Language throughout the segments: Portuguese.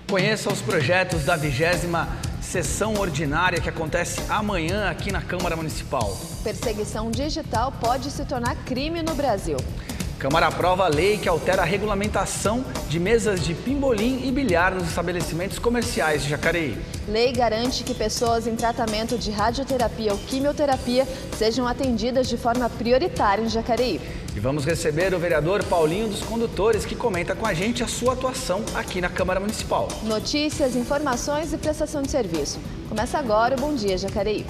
Conheça os projetos da 20ª sessão ordinária que acontece amanhã aqui na Câmara Municipal. Perseguição digital pode se tornar crime no Brasil. Câmara aprova a lei que altera a regulamentação de mesas de pimbolim e bilhar nos estabelecimentos comerciais de Jacareí. Lei garante que pessoas em tratamento de radioterapia ou quimioterapia sejam atendidas de forma prioritária em Jacareí. E vamos receber o vereador Paulinho dos Condutores, que comenta com a gente a sua atuação aqui na Câmara Municipal. Notícias, informações e prestação de serviço. Começa agora o Bom Dia Jacareí.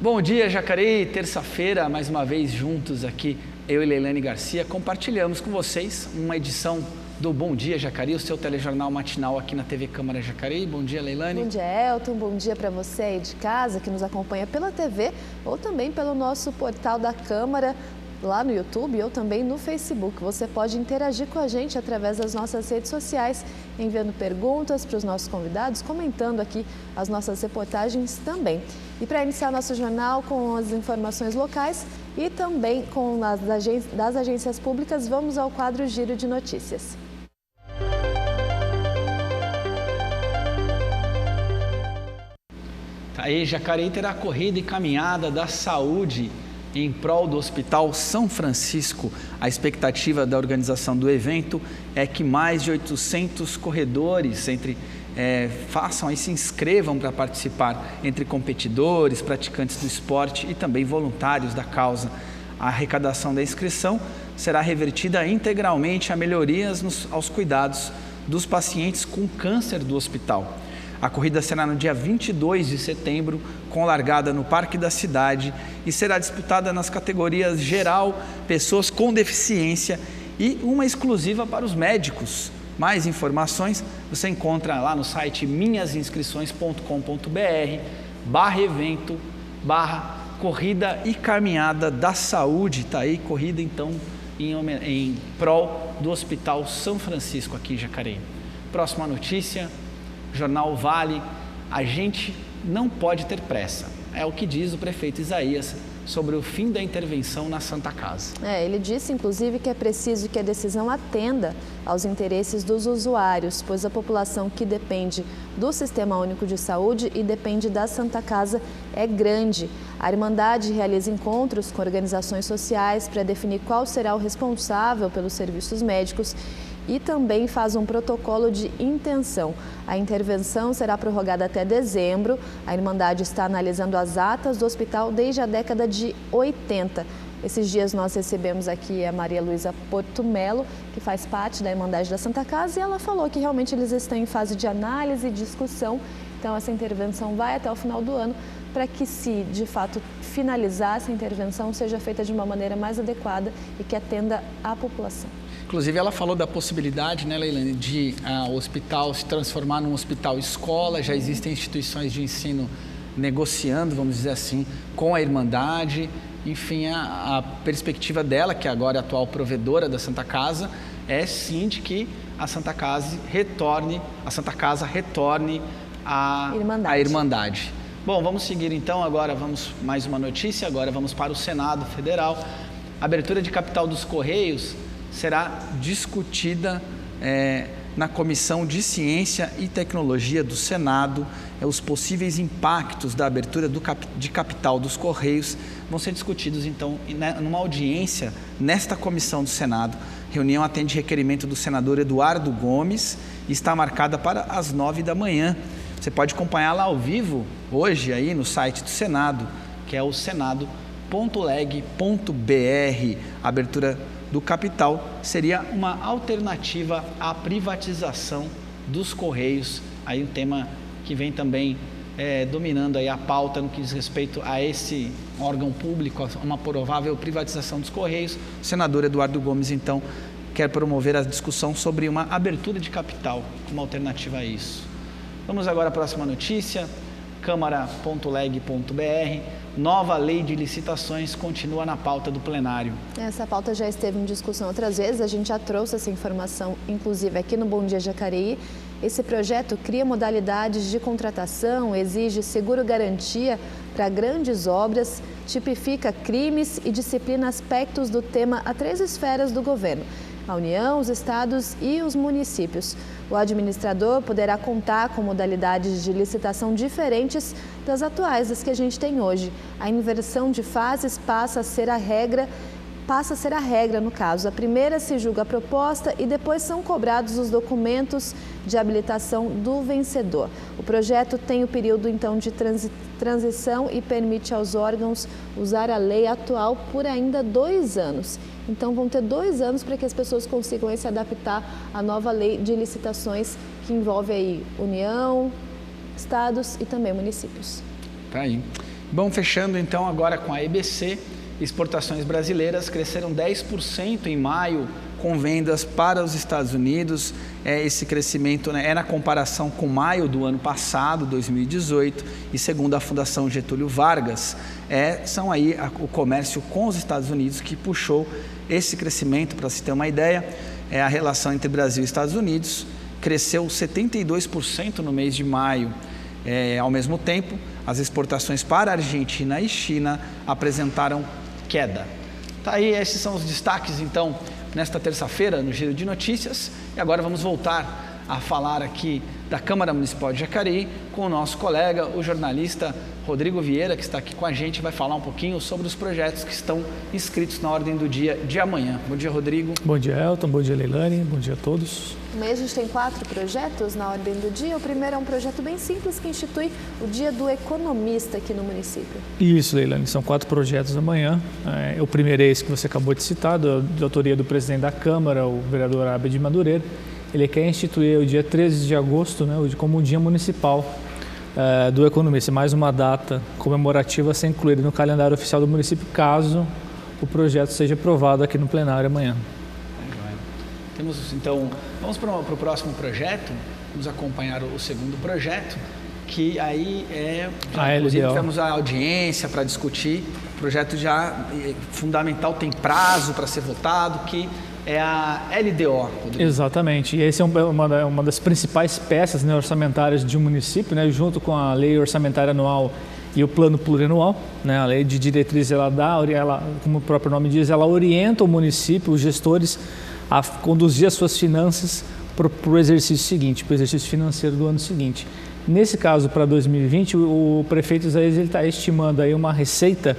Bom dia, Jacareí. Terça-feira, mais uma vez juntos aqui, eu e Leilane Garcia, compartilhamos com vocês uma edição do Bom Dia Jacareí, o seu telejornal matinal aqui na TV Câmara Jacareí. Bom dia, Leilane. Bom dia, Elton. Bom dia para você aí de casa que nos acompanha pela TV ou também pelo nosso portal da Câmara, lá no YouTube ou também no Facebook. Você pode interagir com a gente através das nossas redes sociais, enviando perguntas para os nossos convidados, comentando aqui as nossas reportagens também. E para iniciar nosso jornal com as informações locais e também com as das agências públicas, vamos ao quadro Giro de Notícias. Aí, Jacareí terá corrida e caminhada da saúde em prol do Hospital São Francisco. A expectativa da organização do evento é que mais de 800 corredores façam e se inscrevam para participar, entre competidores, praticantes do esporte e também voluntários da causa. A arrecadação da inscrição será revertida integralmente a melhorias aos cuidados dos pacientes com câncer do hospital. A corrida será no dia 22 de setembro, com largada no Parque da Cidade e será disputada nas categorias geral, pessoas com deficiência e uma exclusiva para os médicos. Mais informações você encontra lá no site minhasinscrições.com.br/evento/corrida e caminhada da saúde. Está aí, corrida então em prol do Hospital São Francisco aqui em Jacareí. Próxima notícia. Jornal Vale, a gente não pode ter pressa. É o que diz o prefeito Isaías sobre o fim da intervenção na Santa Casa. Ele disse, inclusive, que é preciso que a decisão atenda aos interesses dos usuários, pois a população que depende do Sistema Único de Saúde e depende da Santa Casa é grande. A Irmandade realiza encontros com organizações sociais para definir qual será o responsável pelos serviços médicos e também faz um protocolo de intenção. A intervenção será prorrogada até dezembro. A Irmandade está analisando as atas do hospital desde a década de 80. Esses dias nós recebemos aqui a Maria Luísa Portumelo, que faz parte da Irmandade da Santa Casa, e ela falou que realmente eles estão em fase de análise e discussão. Então essa intervenção vai até o final do ano para que, se de fato finalizar essa intervenção, seja feita de uma maneira mais adequada e que atenda à população. Inclusive, ela falou da possibilidade, né, Leilane, de o hospital se transformar num hospital escola. Já existem instituições de ensino negociando, vamos dizer assim, com a Irmandade. Enfim, a perspectiva dela, que agora é a atual provedora da Santa Casa, é sim de que a Santa Casa retorne à Irmandade. Bom, vamos seguir então, agora vamos mais uma notícia, agora vamos para o Senado Federal. A abertura de capital dos Correios será discutida na Comissão de Ciência e Tecnologia do Senado. Os possíveis impactos da abertura de capital dos Correios vão ser discutidos, então, numa audiência nesta comissão do Senado. A reunião atende requerimento do senador Eduardo Gomes e está marcada para as 9 da manhã. Você pode acompanhá-la ao vivo hoje aí no site do Senado, que é o senado.leg.br. A abertura do capital seria uma alternativa à privatização dos Correios, aí um tema que vem também dominando aí a pauta no que diz respeito a esse órgão público, uma provável privatização dos Correios. O senador Eduardo Gomes, então, quer promover a discussão sobre uma abertura de capital como alternativa a isso. Vamos agora à próxima notícia. Câmara.leg.br. nova lei de licitações continua na pauta do plenário. Essa pauta já esteve em discussão outras vezes, a gente já trouxe essa informação, inclusive aqui no Bom Dia Jacareí. Esse projeto cria modalidades de contratação, exige seguro-garantia para grandes obras, tipifica crimes e disciplina aspectos do tema a 3 esferas do governo: a União, os estados e os municípios. O administrador poderá contar com modalidades de licitação diferentes das atuais, das que a gente tem hoje. A inversão de fases passa a ser a regra no caso. A primeira se julga a proposta e depois são cobrados os documentos de habilitação do vencedor. O projeto tem o período, então, de transição e permite aos órgãos usar a lei atual por ainda 2 anos. Então, vão ter 2 anos para que as pessoas consigam se adaptar à nova lei de licitações que envolve aí União, estados e também municípios. Tá aí. Bom, fechando então agora com a EBC, exportações brasileiras cresceram 10% em maio, com vendas para os Estados Unidos. Esse crescimento, né, é na comparação com maio do ano passado, 2018, e segundo a Fundação Getúlio Vargas, são aí o comércio com os Estados Unidos que puxou esse crescimento. Para se ter uma ideia, a relação entre Brasil e Estados Unidos cresceu 72% no mês de maio. Ao mesmo tempo, as exportações para a Argentina e China apresentaram queda. Tá aí, esses são os destaques, então, nesta terça-feira, no Giro de Notícias. E agora vamos voltar a falar aqui da Câmara Municipal de Jacareí com o nosso colega, o jornalista Rodrigo Vieira, que está aqui com a gente, vai falar um pouquinho sobre os projetos que estão inscritos na ordem do dia de amanhã. Bom dia, Rodrigo. Bom dia, Elton. Bom dia, Leilane. Bom dia a todos. No mês a gente tem 4 projetos na ordem do dia. O primeiro é um projeto bem simples que institui o Dia do Economista aqui no município. Isso, Leilane. São 4 projetos amanhã. O primeiro é esse que você acabou de citar, de autoria do presidente da Câmara, o vereador Abed Madureira. Ele quer instituir o dia 13 de agosto, né, como um dia municipal do economista, mais uma data comemorativa a ser incluída no calendário oficial do município, caso o projeto seja aprovado aqui no plenário amanhã. Então, vamos para o próximo projeto, vamos acompanhar o segundo projeto, que aí inclusive tivemos a audiência para discutir, o projeto já fundamental, tem prazo para ser votado, que é a LDO. Rodrigo. Exatamente, e essa é uma das principais peças, né, orçamentárias de um município, né, junto com a lei orçamentária anual e o plano plurianual, né, a lei de diretriz, ela, como o próprio nome diz, ela orienta o município, os gestores, a conduzir as suas finanças para o exercício seguinte, para o exercício financeiro do ano seguinte. Nesse caso, para 2020, o prefeito Isaías está estimando aí uma receita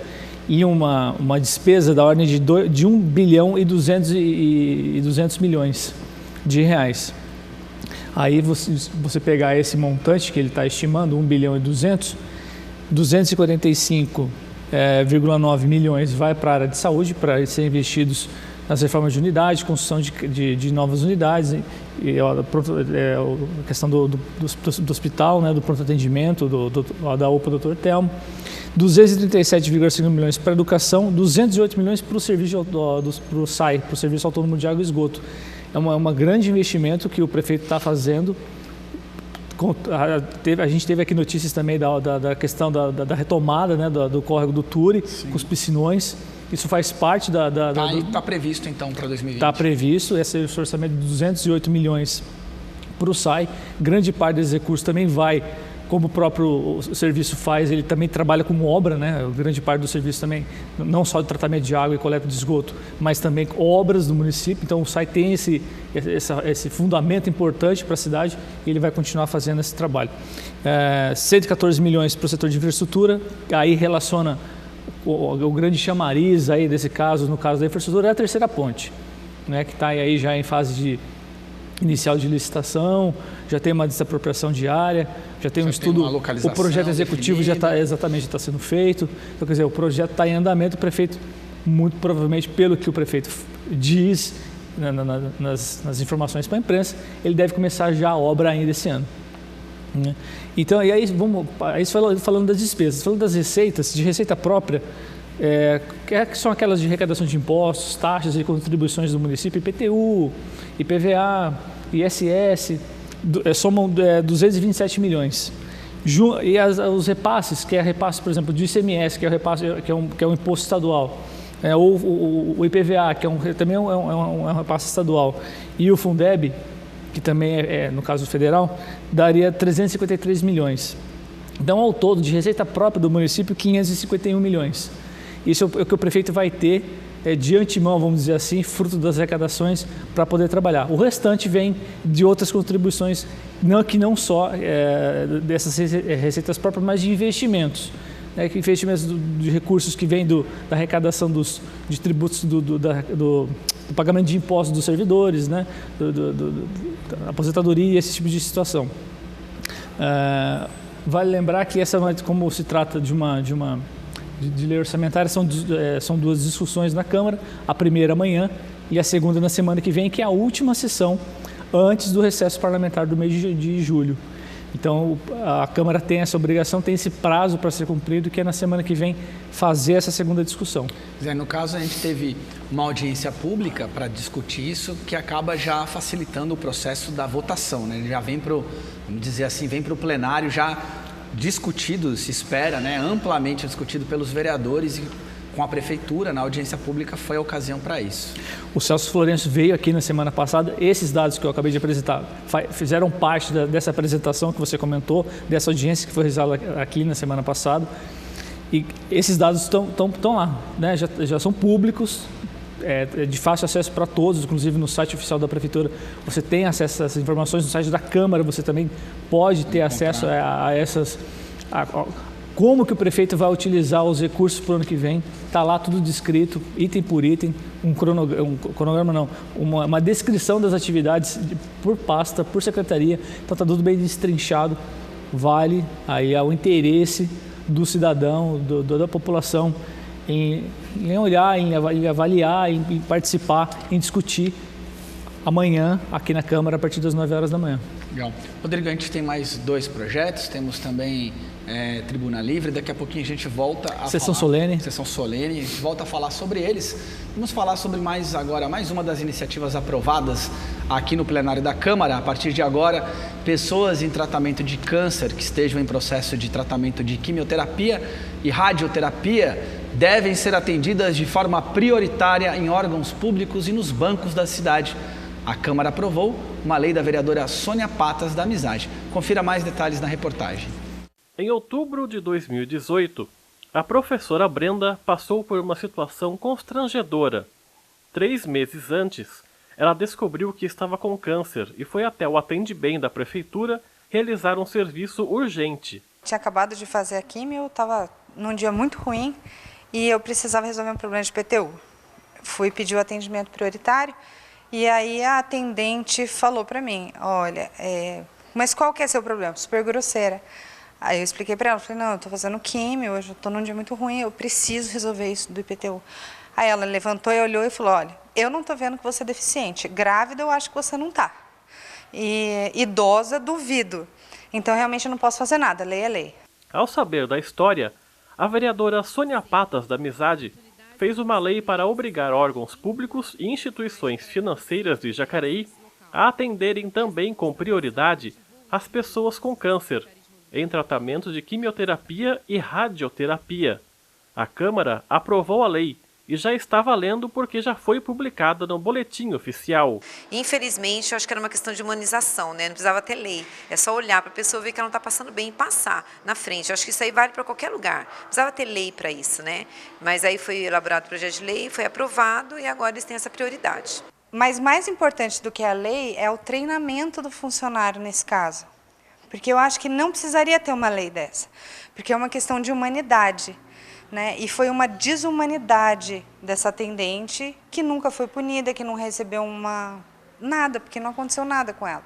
e uma despesa da ordem de 1 bilhão e 200 milhões de reais. Aí você pegar esse montante que ele está estimando, 1 bilhão e 245,9 milhões vai para a área de saúde, para ser investidos nas reformas de unidade, construção de novas unidades, e a questão do hospital, né, do pronto atendimento, da UPA Dr. Telmo, 237,5 milhões para a educação, 208 milhões para o serviço pro SAI, para o Serviço Autônomo de Água e Esgoto. É um grande investimento que o prefeito está fazendo. A gente teve aqui notícias também da questão da retomada, né, do córrego do Turi, sim, com os piscinões. Isso faz parte Está previsto então para 2020? Está previsto, esse orçamento de 208 milhões para o SAI. Grande parte desses recursos também vai, como o próprio serviço faz, ele também trabalha como obra, né? Grande parte do serviço também, não só de tratamento de água e coleta de esgoto, mas também obras do município. Então o SAI tem esse fundamento importante para a cidade e ele vai continuar fazendo esse trabalho. 114 milhões para o setor de infraestrutura, aí relaciona o grande chamariz aí desse caso, no caso da infraestrutura, é a terceira ponte, né, que está aí já em fase inicial de licitação, já tem uma desapropriação de área, já tem um estudo, o projeto executivo já está sendo feito, então quer dizer, o projeto está em andamento, o prefeito, muito provavelmente pelo que o prefeito diz nas informações para a imprensa, ele deve começar já a obra ainda esse ano. Então, e aí falando das despesas, falando das receitas, de receita própria, que são aquelas de arrecadação de impostos, taxas e contribuições do município, IPTU, IPVA, ISS, somam 227 milhões. E os repasses, que é repasse, por exemplo, do ICMS, que é o repasse, que é um imposto estadual, ou o IPVA, que também é um repasse estadual, e o Fundeb, que também no caso federal, daria 353 milhões. Então, ao todo, de receita própria do município, 551 milhões. Isso é o que o prefeito vai ter de antemão, vamos dizer assim, fruto das arrecadações para poder trabalhar. O restante vem de outras contribuições, que não só dessas receitas próprias, mas de investimentos. Investimentos de recursos que vêm da arrecadação de tributos do pagamento de impostos dos servidores, né? Da aposentadoria e esse tipo de situação. Vale lembrar que como se trata de lei orçamentária, são duas discussões na Câmara, a primeira amanhã e a segunda na semana que vem, que é a última sessão antes do recesso parlamentar do mês de julho. Então, a Câmara tem essa obrigação, tem esse prazo para ser cumprido, que é na semana que vem fazer essa segunda discussão. No caso, a gente teve uma audiência pública para discutir isso, que acaba já facilitando o processo da votação, né? Ele já vem para vamos dizer assim, vem para o plenário já discutido, se espera, né, amplamente discutido pelos vereadores e com a prefeitura, na audiência pública, foi a ocasião para isso. O Celso Florencio veio aqui na semana passada, esses dados que eu acabei de apresentar fizeram parte dessa apresentação que você comentou, dessa audiência que foi realizada aqui na semana passada, e esses dados estão lá, né? já são públicos, de fácil acesso para todos, inclusive no site oficial da Prefeitura você tem acesso a essas informações, no site da Câmara você também pode ter acesso a essas... Como que o prefeito vai utilizar os recursos para o ano que vem, está lá tudo descrito, item por item, uma descrição das atividades por pasta, por secretaria, então está tudo bem destrinchado, vale aí ao interesse do cidadão, da população, em olhar, em avaliar, em participar, em discutir amanhã aqui na Câmara a partir das 9 horas da manhã. Legal. Rodrigo, a gente tem mais 2 projetos, temos também Tribuna Livre, daqui a pouquinho a gente volta a Sessão solene, a gente volta a falar sobre eles. Vamos falar sobre mais uma das iniciativas aprovadas aqui no plenário da Câmara. A partir de agora, pessoas em tratamento de câncer que estejam em processo de tratamento de quimioterapia e radioterapia devem ser atendidas de forma prioritária em órgãos públicos e nos bancos da cidade. A Câmara aprovou uma lei da vereadora Sônia Patas da Amizade. Confira mais detalhes na reportagem. Em outubro de 2018, a professora Brenda passou por uma situação constrangedora. 3 meses antes, ela descobriu que estava com câncer e foi até o Atende Bem da Prefeitura realizar um serviço urgente. Tinha acabado de fazer a quimio, estava num dia muito ruim e eu precisava resolver um problema de PTU. Fui pedir o atendimento prioritário e aí a atendente falou para mim, olha, mas qual que é seu problema? Super grosseira. Aí eu expliquei para ela, falei, não, eu estou fazendo químio, hoje eu estou num dia muito ruim, eu preciso resolver isso do IPTU. Aí ela levantou e olhou e falou, olha, eu não estou vendo que você é deficiente, grávida eu acho que você não está, e idosa duvido, então realmente eu não posso fazer nada, lei é lei. Ao saber da história, a vereadora Sônia Patas da Amizade fez uma lei para obrigar órgãos públicos e instituições financeiras de Jacareí a atenderem também com prioridade as pessoas com câncer, em tratamento de quimioterapia e radioterapia. A Câmara aprovou a lei e já está valendo porque já foi publicada no Boletim Oficial. Infelizmente, eu acho que era uma questão de humanização, né? Não precisava ter lei. É só olhar para a pessoa, ver que ela não está passando bem e passar na frente. Eu acho que isso aí vale para qualquer lugar. Não precisava ter lei para isso, né? Mas aí foi elaborado o projeto de lei, foi aprovado e agora eles têm essa prioridade. Mas mais importante do que a lei é o treinamento do funcionário nesse caso. Porque eu acho que não precisaria ter uma lei dessa, porque é uma questão de humanidade, né? E foi uma desumanidade dessa atendente que nunca foi punida, que não recebeu nada, porque não aconteceu nada com ela.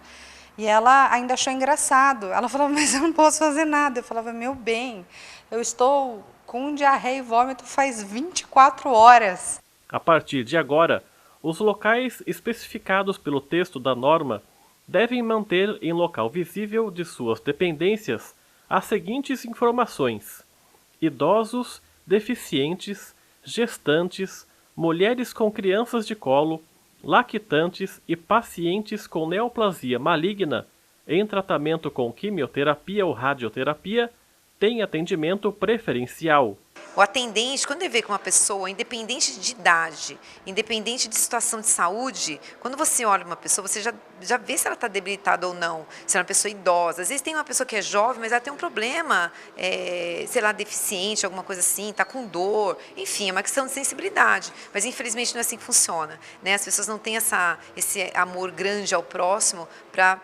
E ela ainda achou engraçado. Ela falava, mas eu não posso fazer nada. Eu falava, meu bem, eu estou com diarreia e vômito faz 24 horas. A partir de agora, os locais especificados pelo texto da norma devem manter em local visível de suas dependências as seguintes informações: idosos, deficientes, gestantes, mulheres com crianças de colo, lactantes e pacientes com neoplasia maligna em tratamento com quimioterapia ou radioterapia tem atendimento preferencial. O atendente, quando ele vê com uma pessoa, independente de idade, independente de situação de saúde, quando você olha uma pessoa, você já vê se ela está debilitada ou não, se ela é uma pessoa idosa. Às vezes tem uma pessoa que é jovem, mas ela tem um problema, sei lá, deficiente, alguma coisa assim, está com dor, enfim, é uma questão de sensibilidade. Mas infelizmente não é assim que funciona, né? As pessoas não têm esse amor grande ao próximo para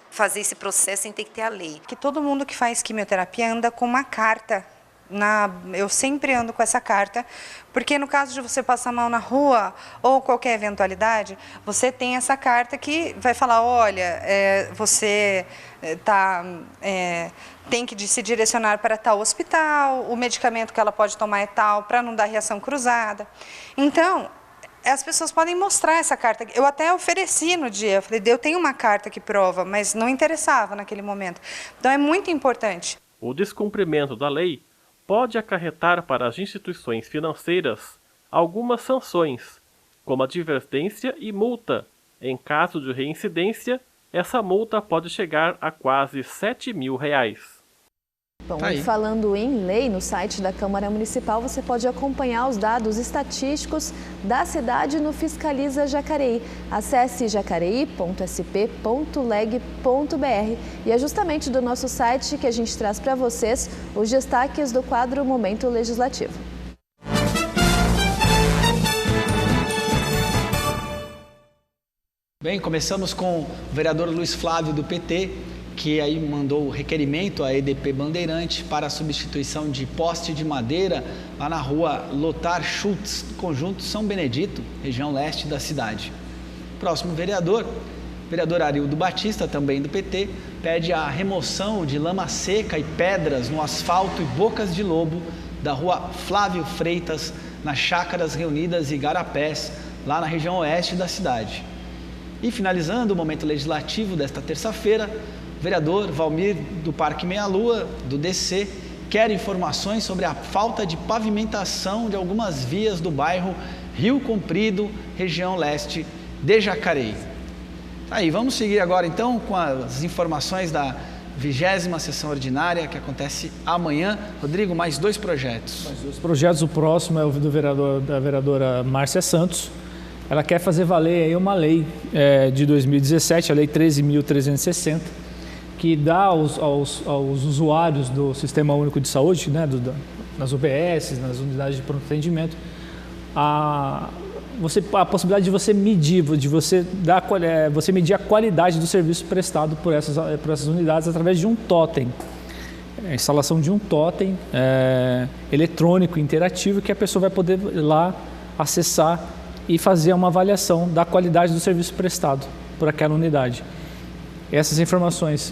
fazer esse processo sem ter que ter a lei. Que todo mundo que faz quimioterapia anda com uma carta. Eu sempre ando com essa carta, porque no caso de você passar mal na rua ou qualquer eventualidade, você tem essa carta que vai falar, olha, você tem que se direcionar para tal hospital, o medicamento que ela pode tomar é tal, para não dar reação cruzada. Então, as pessoas podem mostrar essa carta. Eu até ofereci no dia, eu falei, eu tenho uma carta que prova, mas não interessava naquele momento. Então é muito importante. O descumprimento da lei pode acarretar para as instituições financeiras algumas sanções, como advertência e multa. Em caso de reincidência, essa multa pode chegar a quase R$7 mil. Bom, e falando em lei, no site da Câmara Municipal você pode acompanhar os dados estatísticos da cidade no Fiscaliza Jacareí. Acesse jacareí.sp.leg.br e é justamente do nosso site que a gente traz para vocês os destaques do quadro Momento Legislativo. Bem, começamos com o vereador Luiz Flávio do PT, que aí mandou o requerimento à EDP Bandeirante para a substituição de poste de madeira lá na rua Lothar Schultz, conjunto São Benedito, região leste da cidade. Próximo vereador Arildo Batista, também do PT, pede a remoção de lama seca e pedras no asfalto e bocas de lobo da rua Flávio Freitas, nas Chácaras Reunidas e Igarapés, lá na região oeste da cidade. E finalizando o momento legislativo desta terça-feira, o vereador Valmir do Parque Meia Lua, do DC, quer informações sobre a falta de pavimentação de algumas vias do bairro Rio Comprido, região leste de Jacareí. Aí, vamos seguir agora então com as informações da 20ª sessão ordinária, que acontece amanhã. Rodrigo, mais 2 projetos. Mais 2 projetos, o próximo é o da vereadora Márcia Santos. Ela quer fazer valer aí uma lei de 2017, a Lei 13.360, que dá aos usuários do Sistema Único de Saúde, né, nas UBS, nas unidades de pronto atendimento, a possibilidade de você medir, você medir a qualidade do serviço prestado por essas unidades através de um totem. A instalação de um totem eletrônico, interativo, que a pessoa vai poder ir lá acessar e fazer uma avaliação da qualidade do serviço prestado por aquela unidade. Essas informações,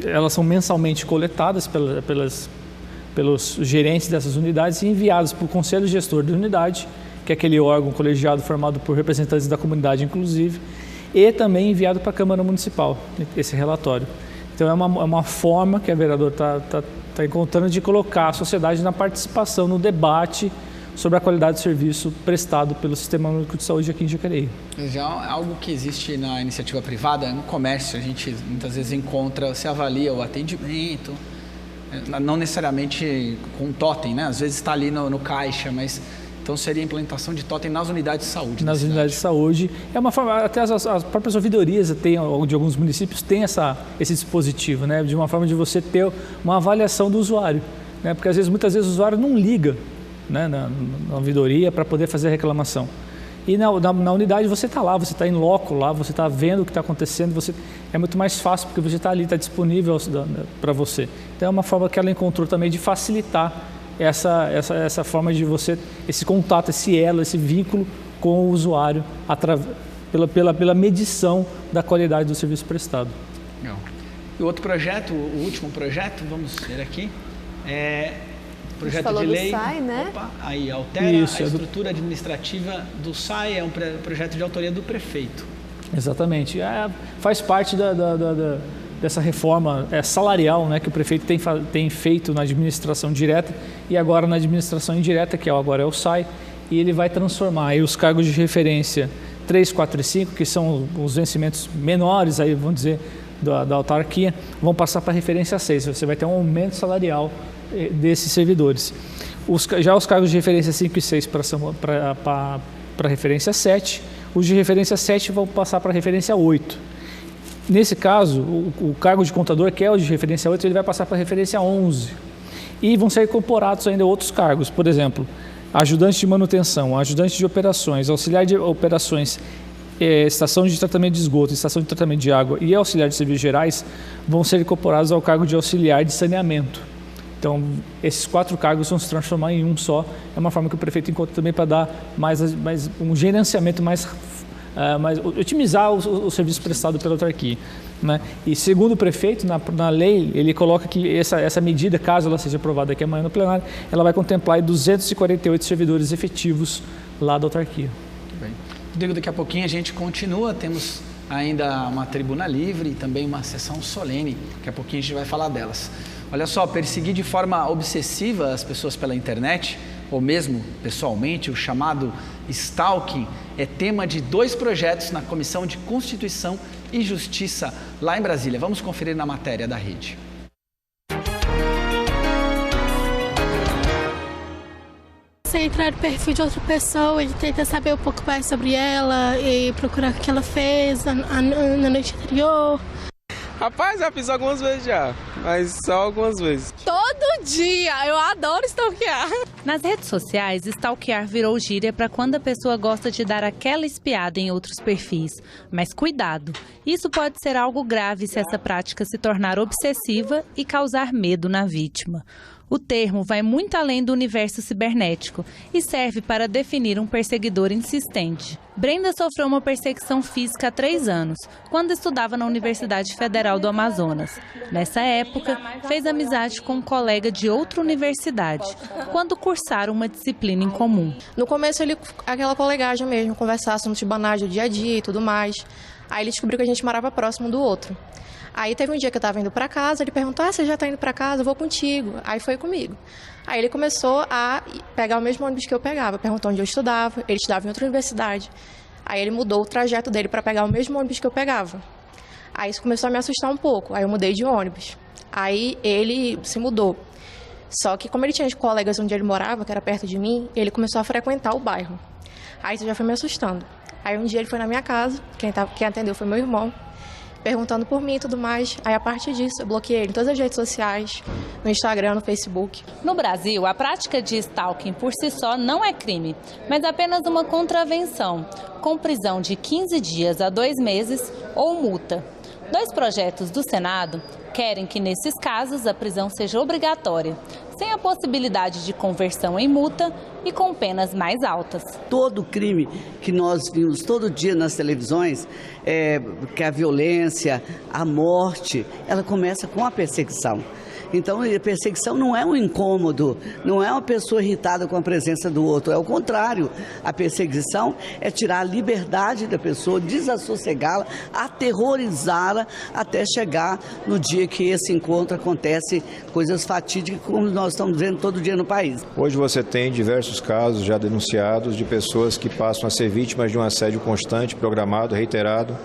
elas são mensalmente coletadas pelos gerentes dessas unidades e enviadas para o Conselho Gestor da unidade, que é aquele órgão colegiado formado por representantes da comunidade, inclusive, e também enviado para a Câmara Municipal, esse relatório. Então, é uma forma que a vereadora está encontrando de colocar a sociedade na participação, no debate sobre a qualidade do serviço prestado pelo Sistema Único de Saúde aqui em Jacareí. Já é algo que existe na iniciativa privada, no comércio, a gente muitas vezes encontra, se avalia o atendimento, não necessariamente com totem, né? Às vezes está ali no caixa, mas então seria a implementação de totem nas unidades de saúde. Nas unidades de saúde. É uma forma, até as próprias ouvidorias de alguns municípios têm esse dispositivo, né? De uma forma de você ter uma avaliação do usuário, né? Porque muitas vezes o usuário não liga, né, na ouvidoria para poder fazer a reclamação. E na unidade você está lá, você está em loco lá, você está vendo o que está acontecendo, é muito mais fácil porque você está ali, está disponível para você. Então é uma forma que ela encontrou também de facilitar essa forma de você, esse contato, esse elo, esse vínculo com o usuário pela medição da qualidade do serviço prestado. Legal. E o outro projeto, o último projeto, vamos ver aqui, projeto de lei, do SAI, né? Aí altera a estrutura administrativa do SAI, é um projeto de autoria do prefeito. Exatamente, faz parte dessa reforma salarial, né, que o prefeito tem feito na administração direta e agora na administração indireta, que agora é o SAI, e ele vai transformar aí os cargos de referência 3, 4 e 5, que são os vencimentos menores, aí, vamos dizer, da autarquia, vão passar para a referência 6. Você vai ter um aumento salarial desses servidores. Já os cargos de referência 5 e 6 para a referência 7, os de referência 7 vão passar para a referência 8. Nesse caso, o cargo de contador, que é o de referência 8, ele vai passar para a referência 11. E vão ser incorporados ainda outros cargos, por exemplo, ajudante de manutenção, ajudante de operações, auxiliar de operações, estação de tratamento de esgoto, estação de tratamento de água e auxiliar de serviços gerais vão ser incorporados ao cargo de auxiliar de saneamento. Então, esses 4 cargos vão se transformar em um só. É uma forma que o prefeito encontra também para dar mais um gerenciamento otimizar o serviço prestado pela autarquia, né? E segundo o prefeito, na lei, ele coloca que essa medida, caso ela seja aprovada aqui amanhã no plenário, ela vai contemplar 248 servidores efetivos lá da autarquia. Muito bem. Rodrigo, daqui a pouquinho a gente continua, temos ainda uma tribuna livre e também uma sessão solene, daqui a pouquinho a gente vai falar delas. Olha só, perseguir de forma obsessiva as pessoas pela internet, ou mesmo pessoalmente, o chamado stalking, é tema de 2 projetos na Comissão de Constituição e Justiça lá em Brasília. Vamos conferir na matéria da Rede. Você entrar no perfil de outra pessoa e tenta saber um pouco mais sobre ela e procurar o que ela fez na noite anterior. Rapaz, já fiz algumas vezes já, mas só algumas vezes. Todo dia! Eu adoro stalkear. Nas redes sociais, stalkear virou gíria para quando a pessoa gosta de dar aquela espiada em outros perfis. Mas cuidado, isso pode ser algo grave se essa prática se tornar obsessiva e causar medo na vítima. O termo vai muito além do universo cibernético e serve para definir um perseguidor insistente. Brenda sofreu uma perseguição física há 3 anos, quando estudava na Universidade Federal do Amazonas. Nessa época, fez amizade com um colega de outra universidade, quando cursaram uma disciplina em comum. No começo, aquela colegagem mesmo, conversar assuntos banais do dia a dia e tudo mais. Aí ele descobriu que a gente morava próximo do outro. Aí teve um dia que eu estava indo para casa, ele perguntou, você já está indo para casa? Eu vou contigo. Aí foi comigo. Aí ele começou a pegar o mesmo ônibus que eu pegava, perguntou onde eu estudava, ele estudava em outra universidade. Aí ele mudou o trajeto dele para pegar o mesmo ônibus que eu pegava. Aí isso começou a me assustar um pouco, aí eu mudei de ônibus. Aí ele se mudou. Só que como ele tinha colegas onde ele morava, que era perto de mim, ele começou a frequentar o bairro. Aí isso já foi me assustando. Aí um dia ele foi na minha casa, quem atendeu foi meu irmão, perguntando por mim e tudo mais. Aí, a partir disso, eu bloqueei ele em todas as redes sociais, no Instagram, no Facebook. No Brasil, a prática de stalking por si só não é crime, mas apenas uma contravenção, com prisão de 15 dias a 2 meses ou multa. 2 projetos do Senado querem que, nesses casos, a prisão seja obrigatória, sem a possibilidade de conversão em multa e com penas mais altas. Todo crime que nós vimos todo dia nas televisões, que a violência, a morte, ela começa com a perseguição. Então, a perseguição não é um incômodo, não é uma pessoa irritada com a presença do outro, é o contrário. A perseguição é tirar a liberdade da pessoa, desassosegá-la, aterrorizá-la, até chegar no dia que esse encontro acontece, coisas fatídicas como nós estamos vendo todo dia no país. Hoje você tem diversos casos já denunciados de pessoas que passam a ser vítimas de um assédio constante, programado, reiterado,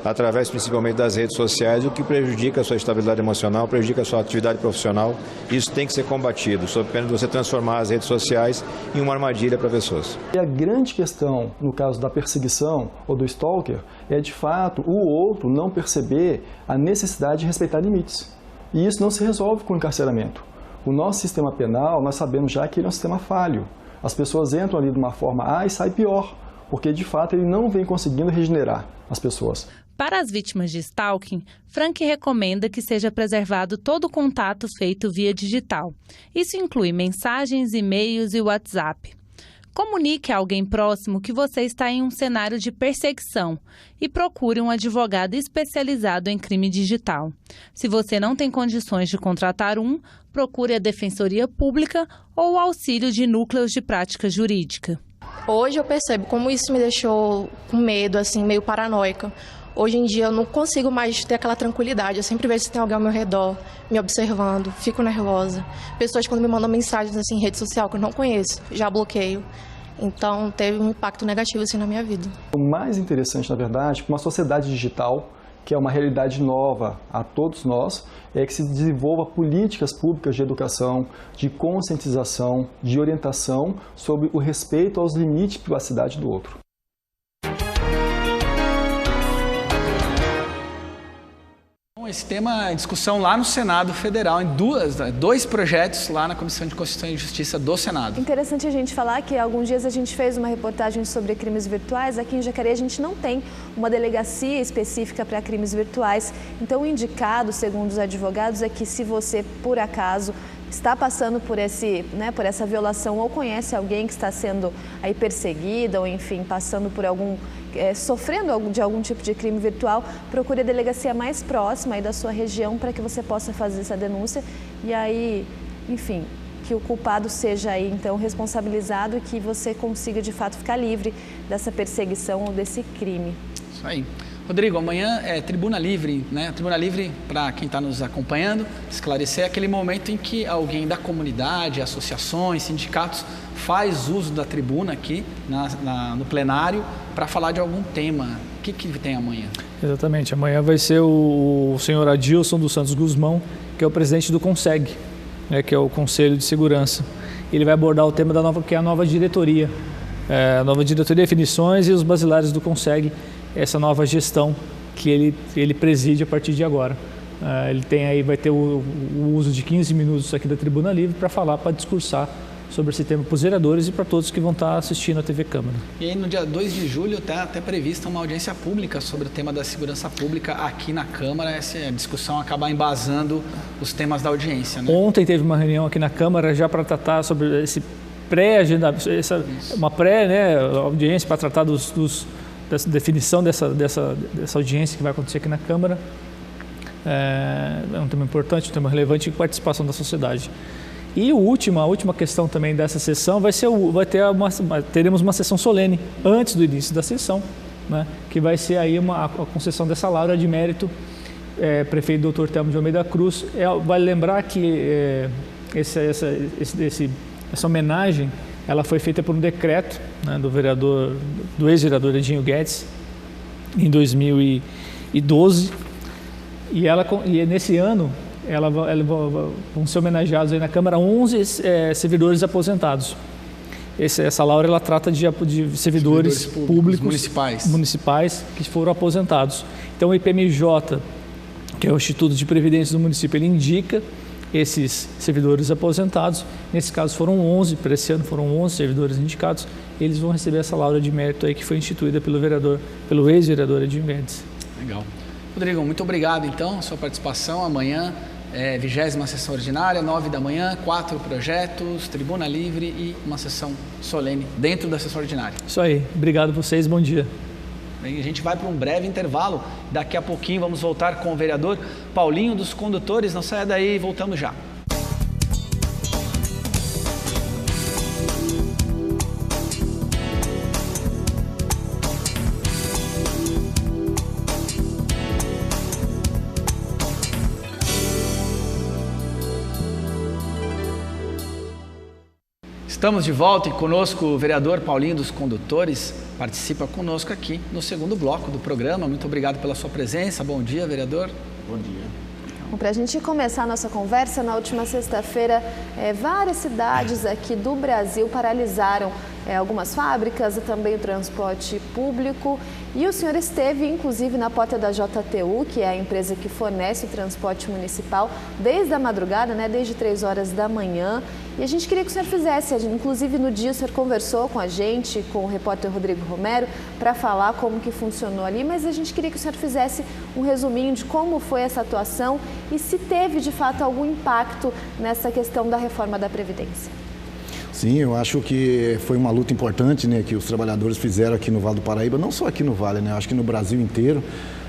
através principalmente das redes sociais, o que prejudica a sua estabilidade emocional, prejudica a sua atividade profissional. Isso tem que ser combatido, sob pena de você transformar as redes sociais em uma armadilha para pessoas. E a grande questão, no caso da perseguição ou do stalker, é de fato o outro não perceber a necessidade de respeitar limites. E isso não se resolve com encarceramento. O nosso sistema penal, nós sabemos já que ele é um sistema falho. As pessoas entram ali de uma forma A e saem pior, porque de fato ele não vem conseguindo regenerar as pessoas. Para as vítimas de stalking, Frank recomenda que seja preservado todo o contato feito via digital. Isso inclui mensagens, e-mails e WhatsApp. Comunique a alguém próximo que você está em um cenário de perseguição e procure um advogado especializado em crime digital. Se você não tem condições de contratar procure a Defensoria Pública ou o auxílio de núcleos de prática jurídica. Hoje eu percebo como isso me deixou com medo, assim, meio paranoica. Hoje em dia eu não consigo mais ter aquela tranquilidade. Eu sempre vejo se tem alguém ao meu redor, me observando, fico nervosa. Pessoas quando me mandam mensagens assim, em rede social que eu não conheço, já bloqueio. Então teve um impacto negativo assim na minha vida. O mais interessante, na verdade, para uma sociedade digital, que é uma realidade nova a todos nós, é que se desenvolva políticas públicas de educação, de conscientização, de orientação sobre o respeito aos limites de privacidade do outro. Esse tema é discussão lá no Senado Federal, em dois projetos lá na Comissão de Constituição e Justiça do Senado. Interessante a gente falar que alguns dias a gente fez uma reportagem sobre crimes virtuais. Aqui em Jacareí a gente não tem uma delegacia específica para crimes virtuais. Então o indicado, segundo os advogados, é que se você, por acaso, está passando por essa violação ou conhece alguém que está sendo aí perseguida ou, enfim, passando por sofrendo de algum tipo de crime virtual, procure a delegacia mais próxima aí da sua região para que você possa fazer essa denúncia e aí, enfim, que o culpado seja aí, então, responsabilizado e que você consiga, de fato, ficar livre dessa perseguição ou desse crime. Isso aí. Rodrigo, amanhã é Tribuna Livre, né? Tribuna Livre, para quem está nos acompanhando, esclarecer, é aquele momento em que alguém da comunidade, associações, sindicatos, faz uso da tribuna aqui no plenário para falar de algum tema. O que tem amanhã? Exatamente, amanhã vai ser o senhor Adilson dos Santos Guzmão, que é o presidente do CONSEG, que é o Conselho de Segurança. Ele vai abordar o tema que é a nova diretoria. A nova diretoria, definições e os basilares do CONSEG, essa nova gestão que ele preside a partir de agora. Vai ter o uso de 15 minutos aqui da Tribuna Livre para falar, para discursar sobre esse tema para os vereadores e para todos que vão estar assistindo a TV Câmara. E aí no dia 2 de julho está até prevista uma audiência pública sobre o tema da segurança pública aqui na Câmara. Essa discussão acaba embasando os temas da audiência, né? Ontem teve uma reunião aqui na Câmara já para tratar sobre esse audiência para tratar dessa definição dessa audiência que vai acontecer aqui na Câmara. É um tema importante, um tema relevante de participação da sociedade. E a última questão também dessa sessão teremos uma sessão solene antes do início da sessão, né, que vai ser aí a concessão dessa laurea de mérito, prefeito Dr. Telmo de Almeida Cruz. Vale lembrar que essa homenagem ela foi feita por um decreto, né, do ex-vereador Edinho Guedes, em 2012, e nesse ano vão ser homenageados aí na Câmara 11 servidores aposentados. Essa laurea ela trata de servidores públicos municipais que foram aposentados. Então o IPMJ, que é o Instituto de Previdência do município, ele indica esses servidores aposentados. Nesse caso foram 11, para esse ano foram 11 servidores indicados. Eles vão receber essa laurea de mérito aí que foi instituída pelo ex-vereador Edinho Guedes. Legal. Rodrigo, muito obrigado então, a sua participação. Amanhã, 20ª sessão ordinária, 9 da manhã, 4 projetos, Tribuna Livre e uma sessão solene dentro da sessão ordinária. Isso aí, obrigado a vocês, bom dia. Bem, a gente vai para um breve intervalo, daqui a pouquinho vamos voltar com o vereador Paulinho dos Condutores. Não saia daí, voltamos já. Estamos de volta e conosco o vereador Paulinho dos Condutores, participa conosco aqui no segundo bloco do programa. Muito obrigado pela sua presença. Bom dia, vereador. Bom dia. Para a gente começar a nossa conversa, na última sexta-feira, várias cidades aqui do Brasil paralisaram algumas fábricas e também o transporte público. E o senhor esteve, inclusive, na porta da JTU, que é a empresa que fornece o transporte municipal, desde a madrugada, né, desde 3 horas da manhã. E a gente queria que o senhor fizesse, inclusive no dia o senhor conversou com a gente, com o repórter Rodrigo Romero, para falar como que funcionou ali, mas a gente queria que o senhor fizesse um resuminho de como foi essa atuação e se teve, de fato, algum impacto nessa questão da reforma da Previdência. Sim, eu acho que foi uma luta importante, né, que os trabalhadores fizeram aqui no Vale do Paraíba, não só aqui no Vale, né, acho que no Brasil inteiro.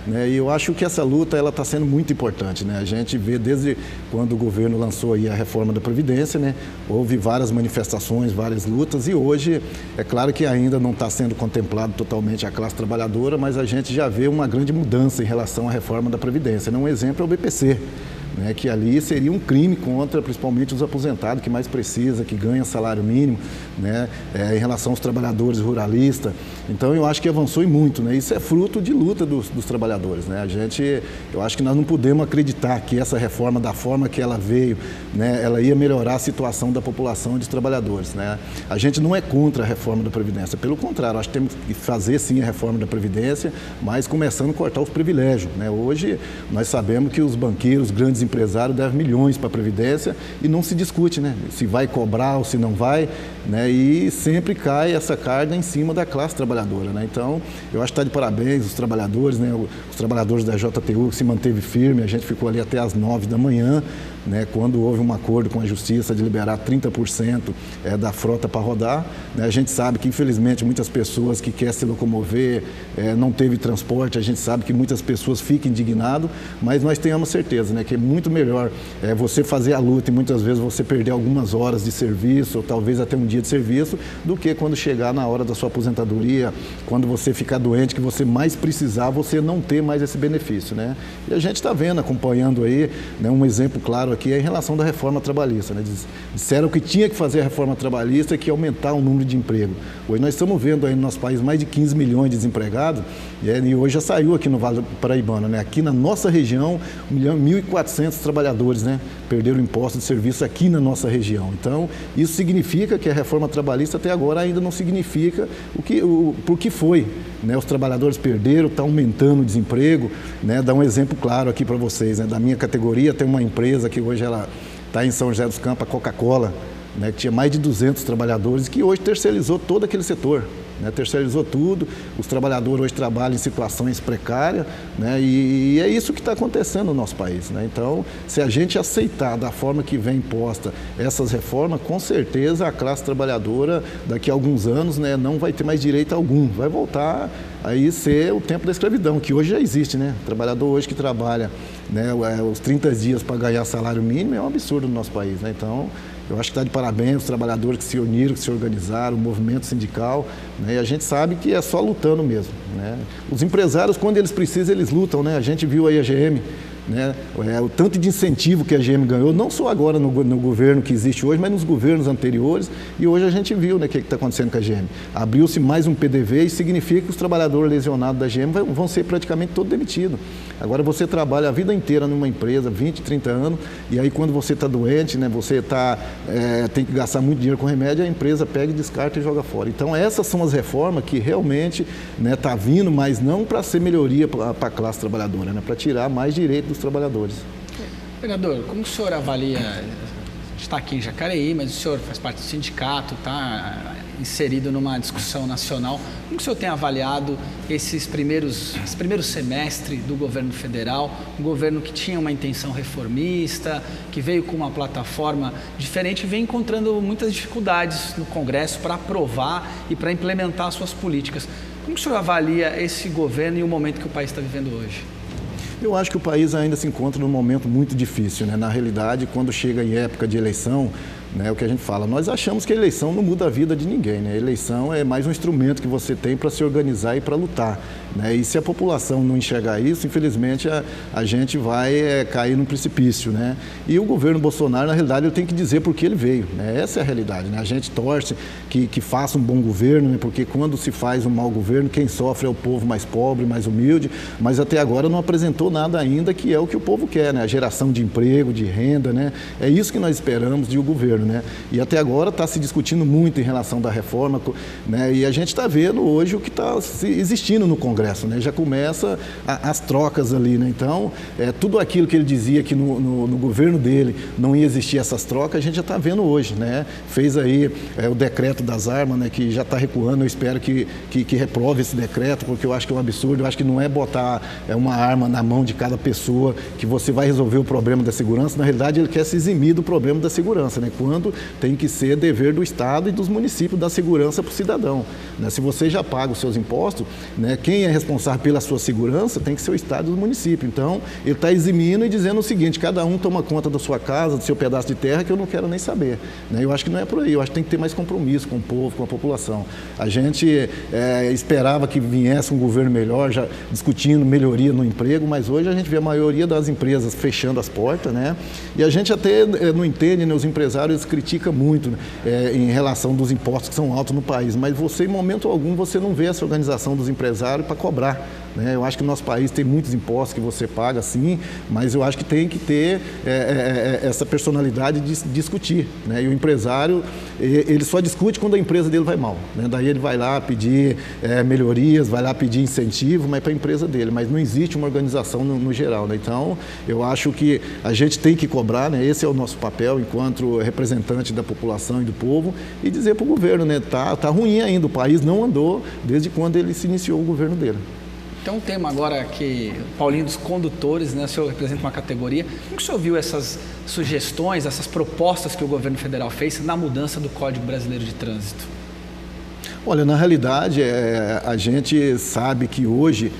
Né, e eu acho que essa luta está sendo muito importante. Né? A gente vê desde quando o governo lançou aí a reforma da Previdência, né, houve várias manifestações, várias lutas, e hoje é claro que ainda não está sendo contemplado totalmente a classe trabalhadora, mas a gente já vê uma grande mudança em relação à reforma da Previdência. Né? Um exemplo é o BPC. né, que ali seria um crime contra principalmente os aposentados, que mais precisa, que ganha salário mínimo, né, em relação aos trabalhadores ruralistas. Então eu acho que avançou e muito, né? Isso é fruto de luta dos trabalhadores, né? Eu acho que nós não podemos acreditar que essa reforma, da forma que ela veio, né, ela ia melhorar a situação da população e dos trabalhadores, né? A gente não é contra a reforma da Previdência, pelo contrário, acho que temos que fazer sim a reforma da Previdência, mas começando a cortar os privilégios, né? Hoje nós sabemos que os banqueiros, os grandes empresários devem milhões para a Previdência e não se discute, né, se vai cobrar ou se não vai, né, e sempre cai essa carga em cima da classe trabalhadora, né? Então, eu acho que está de parabéns os trabalhadores, né, os trabalhadores da JTU que se manteve firme, a gente ficou ali até às 9 da manhã, né, quando houve um acordo com a Justiça de liberar 30% da frota para rodar, né? A gente sabe que, infelizmente, muitas pessoas que querem se locomover, não teve transporte, a gente sabe que muitas pessoas ficam indignadas, mas nós tenhamos certeza, né, que é muito melhor você fazer a luta e muitas vezes você perder algumas horas de serviço, ou talvez até um dia de serviço, do que quando chegar na hora da sua aposentadoria, quando você ficar doente, que você mais precisar, você não ter mais esse benefício, né? E a gente está vendo, acompanhando aí, né, um exemplo claro aqui é em relação da reforma trabalhista, né? Disseram que tinha que fazer a reforma trabalhista, que ia aumentar o número de emprego. Hoje nós estamos vendo aí no nosso país mais de 15 milhões de desempregados, e hoje já saiu aqui no Vale Paraibano, né? Aqui na nossa região, 1.400 trabalhadores, né, perderam imposto de serviço aqui na nossa região. Então, isso significa que a reforma trabalhista até agora ainda não significa por que foi, né? Os trabalhadores perderam, está aumentando o desemprego, né? Dá um exemplo claro aqui para vocês, né? Da minha categoria, tem uma empresa que hoje ela está em São José dos Campos, a Coca-Cola, né, que tinha mais de 200 trabalhadores, que hoje terceirizou todo aquele setor, né, terceirizou tudo. Os trabalhadores hoje trabalham em situações precárias, né, e é isso que está acontecendo no nosso país, né? Então, se a gente aceitar da forma que vem imposta essas reformas, com certeza a classe trabalhadora daqui a alguns anos, né, não vai ter mais direito algum, vai voltar aí ser o tempo da escravidão, que hoje já existe, né? O trabalhador hoje que trabalha, né, os 30 dias para ganhar salário mínimo é um absurdo no nosso país, né? Então, eu acho que está de parabéns os trabalhadores que se uniram, que se organizaram, o movimento sindical, né? E a gente sabe que é só lutando mesmo, né? Os empresários, quando eles precisam, eles lutam, né? A gente viu aí a GM, né, o tanto de incentivo que a GM ganhou, não só agora no governo que existe hoje, mas nos governos anteriores, e hoje a gente viu, né, o que está acontecendo com a GM. Abriu-se mais um PDV e significa que os trabalhadores lesionados da GM vão ser praticamente todos demitidos. Agora você trabalha a vida inteira numa empresa, 20, 30 anos, e aí quando você está doente, né, você tem que gastar muito dinheiro com remédio, a empresa pega e descarta e joga fora. Então essas são as reformas que realmente está vindo, mas não para ser melhoria para a classe trabalhadora, né, para tirar mais direito dos trabalhadores. Vereador, como o senhor avalia, está aqui em Jacareí, mas o senhor faz parte do sindicato, está inserido numa discussão nacional, como o senhor tem avaliado esse primeiros semestre do governo federal, um governo que tinha uma intenção reformista, que veio com uma plataforma diferente, vem encontrando muitas dificuldades no Congresso para aprovar e para implementar suas políticas. Como o senhor avalia esse governo e o momento que o país está vivendo hoje? Eu acho que o país ainda se encontra num momento muito difícil, né? Na realidade, quando chega em época de eleição, né, o que a gente fala, nós achamos que a eleição não muda a vida de ninguém, né? A eleição é mais um instrumento que você tem para se organizar e para lutar, né? E se a população não enxergar isso, infelizmente a gente vai cair num precipício, né? E o governo Bolsonaro, na realidade, ele tem que dizer por que ele veio, né? Essa é a realidade, né? A gente torce que faça um bom governo, né? Porque quando se faz um mau governo, quem sofre é o povo mais pobre, mais humilde, mas até agora não apresentou nada ainda que é o que o povo quer, né? A geração de emprego, de renda, né? É isso que nós esperamos de um governo, né? E até agora está se discutindo muito em relação da reforma, né? E a gente está vendo hoje o que está existindo no Congresso, né? Já começa as trocas ali, né? Então, tudo aquilo que ele dizia que no governo dele não ia existir essas trocas, a gente já está vendo hoje, né? Fez aí o decreto das armas, né? Que já está recuando, eu espero que reprove esse decreto, porque eu acho que é um absurdo, eu acho que não é botar uma arma na mão de cada pessoa que você vai resolver o problema da segurança, na realidade ele quer se eximir do problema da segurança, né? Quando quando tem que ser dever do Estado e dos municípios dar segurança para o cidadão. Né? Se você já paga os seus impostos, né, quem é responsável pela sua segurança tem que ser o Estado e o município. Então, ele está eximindo e dizendo o seguinte, cada um toma conta da sua casa, do seu pedaço de terra, que eu não quero nem saber. Né? Eu acho que não é por aí, eu acho que tem que ter mais compromisso com o povo, com a população. A gente esperava que viesse um governo melhor, já discutindo melhoria no emprego, mas hoje a gente vê a maioria das empresas fechando as portas, né? E a gente até não entende, né? Os empresários criticam muito, né? Em relação dos impostos que são altos no país, mas você, em momento algum, você não vê essa organização dos empresários para cobrar. Né? Eu acho que o nosso país tem muitos impostos que você paga, sim, mas eu acho que tem que ter essa personalidade de discutir. Né? E o empresário, ele só discute quando a empresa dele vai mal. Né? Daí ele vai lá pedir melhorias, vai lá pedir incentivo, mas para a empresa dele. Mas não existe uma organização no geral. Né? Então, eu acho que a gente tem que cobrar, né? Esse é o nosso papel enquanto representante da população e do povo, e dizer para o governo, né? Tá ruim ainda, o país não andou desde quando ele se iniciou o governo dele. Tem um tema agora que, Paulinho, dos condutores, né? O senhor representa uma categoria. Como que o senhor viu essas sugestões, essas propostas que o governo federal fez na mudança do Código Brasileiro de Trânsito? Olha, na realidade, a gente sabe que hoje,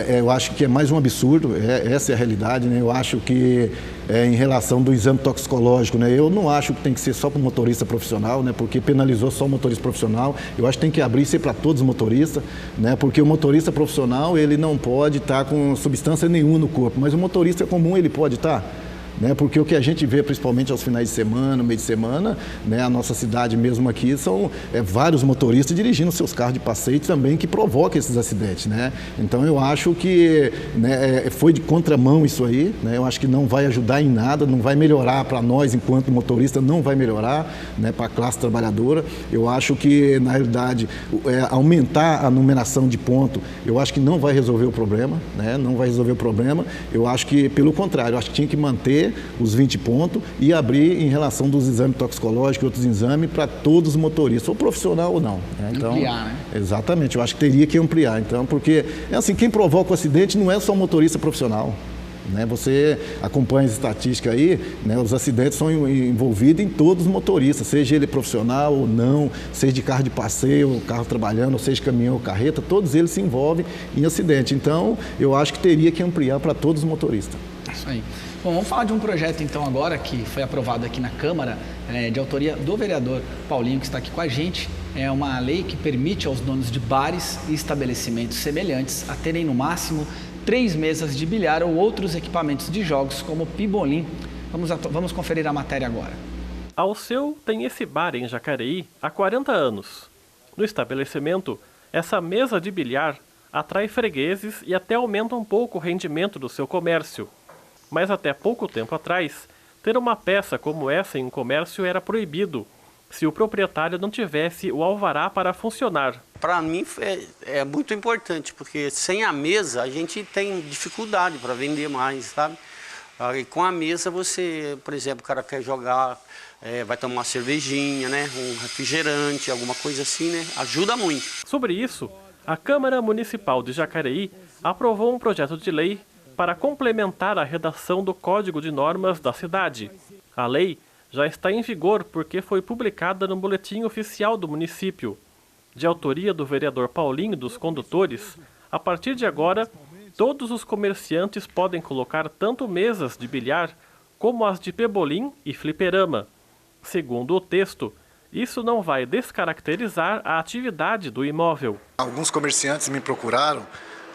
eu acho que é mais um absurdo, essa é a realidade, né? Eu acho que em relação do exame toxicológico, né? Eu não acho que tem que ser só para o motorista profissional, né? Porque penalizou só o motorista profissional. Eu acho que tem que abrir isso para todos os motoristas, né? Porque o motorista profissional, ele não pode estar com substância nenhuma no corpo, mas o motorista comum, ele pode estar. Né? Porque o que a gente vê, principalmente aos finais de semana, meio de semana, né? A nossa cidade mesmo aqui, são vários motoristas dirigindo seus carros de passeio também que provocam esses acidentes. Né? Então eu acho que, né, foi de contramão isso aí, né? Eu acho que não vai ajudar em nada, não vai melhorar para nós enquanto motorista, não vai melhorar, né, para a classe trabalhadora. Eu acho que, na realidade, aumentar a numeração de ponto, eu acho que não vai resolver o problema, né? Não vai resolver o problema. Eu acho que, pelo contrário, eu acho que tinha que manter os 20 pontos e abrir em relação dos exames toxicológicos e outros exames para todos os motoristas, ou profissional ou não. Né? Então, ampliar, né? Exatamente, eu acho que teria que ampliar, então, porque assim, quem provoca o acidente não é só o motorista profissional. Né? Você acompanha as estatísticas aí, né? Os acidentes são envolvidos em todos os motoristas, seja ele profissional ou não, seja de carro de passeio, ou carro trabalhando, ou seja caminhão ou carreta, todos eles se envolvem em acidente. Então, eu acho que teria que ampliar para todos os motoristas. Isso aí. Bom, vamos falar de um projeto então agora que foi aprovado aqui na Câmara, de autoria do vereador Paulinho, que está aqui com a gente. É uma lei que permite aos donos de bares e estabelecimentos semelhantes a terem no máximo 3 mesas de bilhar ou outros equipamentos de jogos como pibolim. Vamos conferir a matéria agora. A Alceu tem esse bar em Jacareí há 40 anos. No estabelecimento, essa mesa de bilhar atrai fregueses e até aumenta um pouco o rendimento do seu comércio. Mas até pouco tempo atrás, ter uma peça como essa em um comércio era proibido, se o proprietário não tivesse o alvará para funcionar. Para mim é muito importante, porque sem a mesa a gente tem dificuldade para vender mais, sabe? E com a mesa você, por exemplo, o cara quer jogar, vai tomar uma cervejinha, né? Um refrigerante, alguma coisa assim, né? Ajuda muito. Sobre isso, a Câmara Municipal de Jacareí aprovou um projeto de lei para complementar a redação do Código de Normas da cidade. A lei já está em vigor porque foi publicada no Boletim Oficial do município. De autoria do vereador Paulinho dos Condutores, a partir de agora, todos os comerciantes podem colocar tanto mesas de bilhar como as de pebolim e fliperama. Segundo o texto, isso não vai descaracterizar a atividade do imóvel. Alguns comerciantes me procuraram,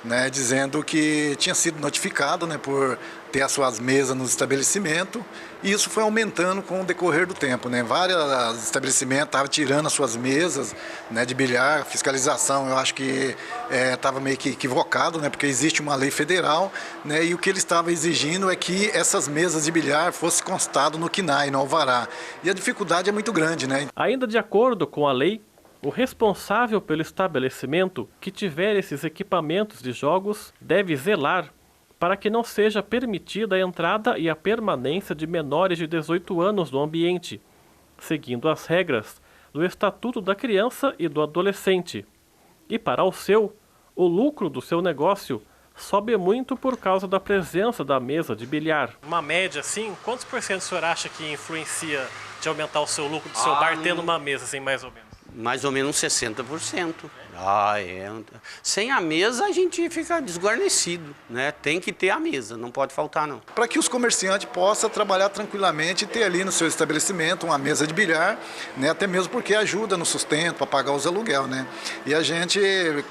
né, dizendo que tinha sido notificado, né, por ter as suas mesas no estabelecimento, e isso foi aumentando com o decorrer do tempo. Né? Vários estabelecimentos estavam tirando as suas mesas, né, de bilhar, fiscalização, eu acho que estava meio que equivocado, né, porque existe uma lei federal, né, e o que ele estava exigindo é que essas mesas de bilhar fossem constadas no CNAE, no alvará, e a dificuldade é muito grande. Né? Ainda de acordo com a lei, o responsável pelo estabelecimento que tiver esses equipamentos de jogos deve zelar para que não seja permitida a entrada e a permanência de menores de 18 anos no ambiente, seguindo as regras do Estatuto da Criança e do Adolescente. E para o Alceu, o lucro do seu negócio sobe muito por causa da presença da mesa de bilhar. Uma média assim, quantos por cento o senhor acha que influencia de aumentar o seu lucro do seu bar tendo uma mesa, assim, mais ou menos? Mais ou menos 60%. Sem a mesa a gente fica desguarnecido, né? Tem que ter a mesa, não pode faltar não. Para que os comerciantes possam trabalhar tranquilamente e ter ali no seu estabelecimento uma mesa de bilhar, né? Até mesmo porque ajuda no sustento, para pagar os aluguel, né? E a gente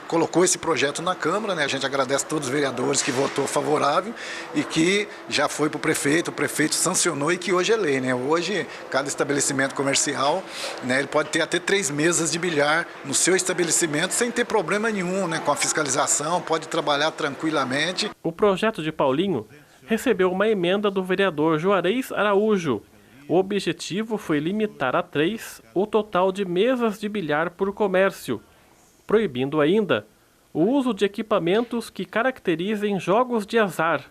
colocou esse projeto na Câmara, né? A gente agradece a todos os vereadores que votou favorável e que já foi para o prefeito sancionou e que hoje é lei, né? Hoje, cada estabelecimento comercial, né, ele pode ter até 3 mesas de bilhar no seu estabelecimento sem ter problema nenhum, né, com a fiscalização, pode trabalhar tranquilamente. O projeto de Paulinho recebeu uma emenda do vereador Juarez Araújo. O objetivo foi limitar a 3 o total de mesas de bilhar por comércio, proibindo ainda o uso de equipamentos que caracterizem jogos de azar,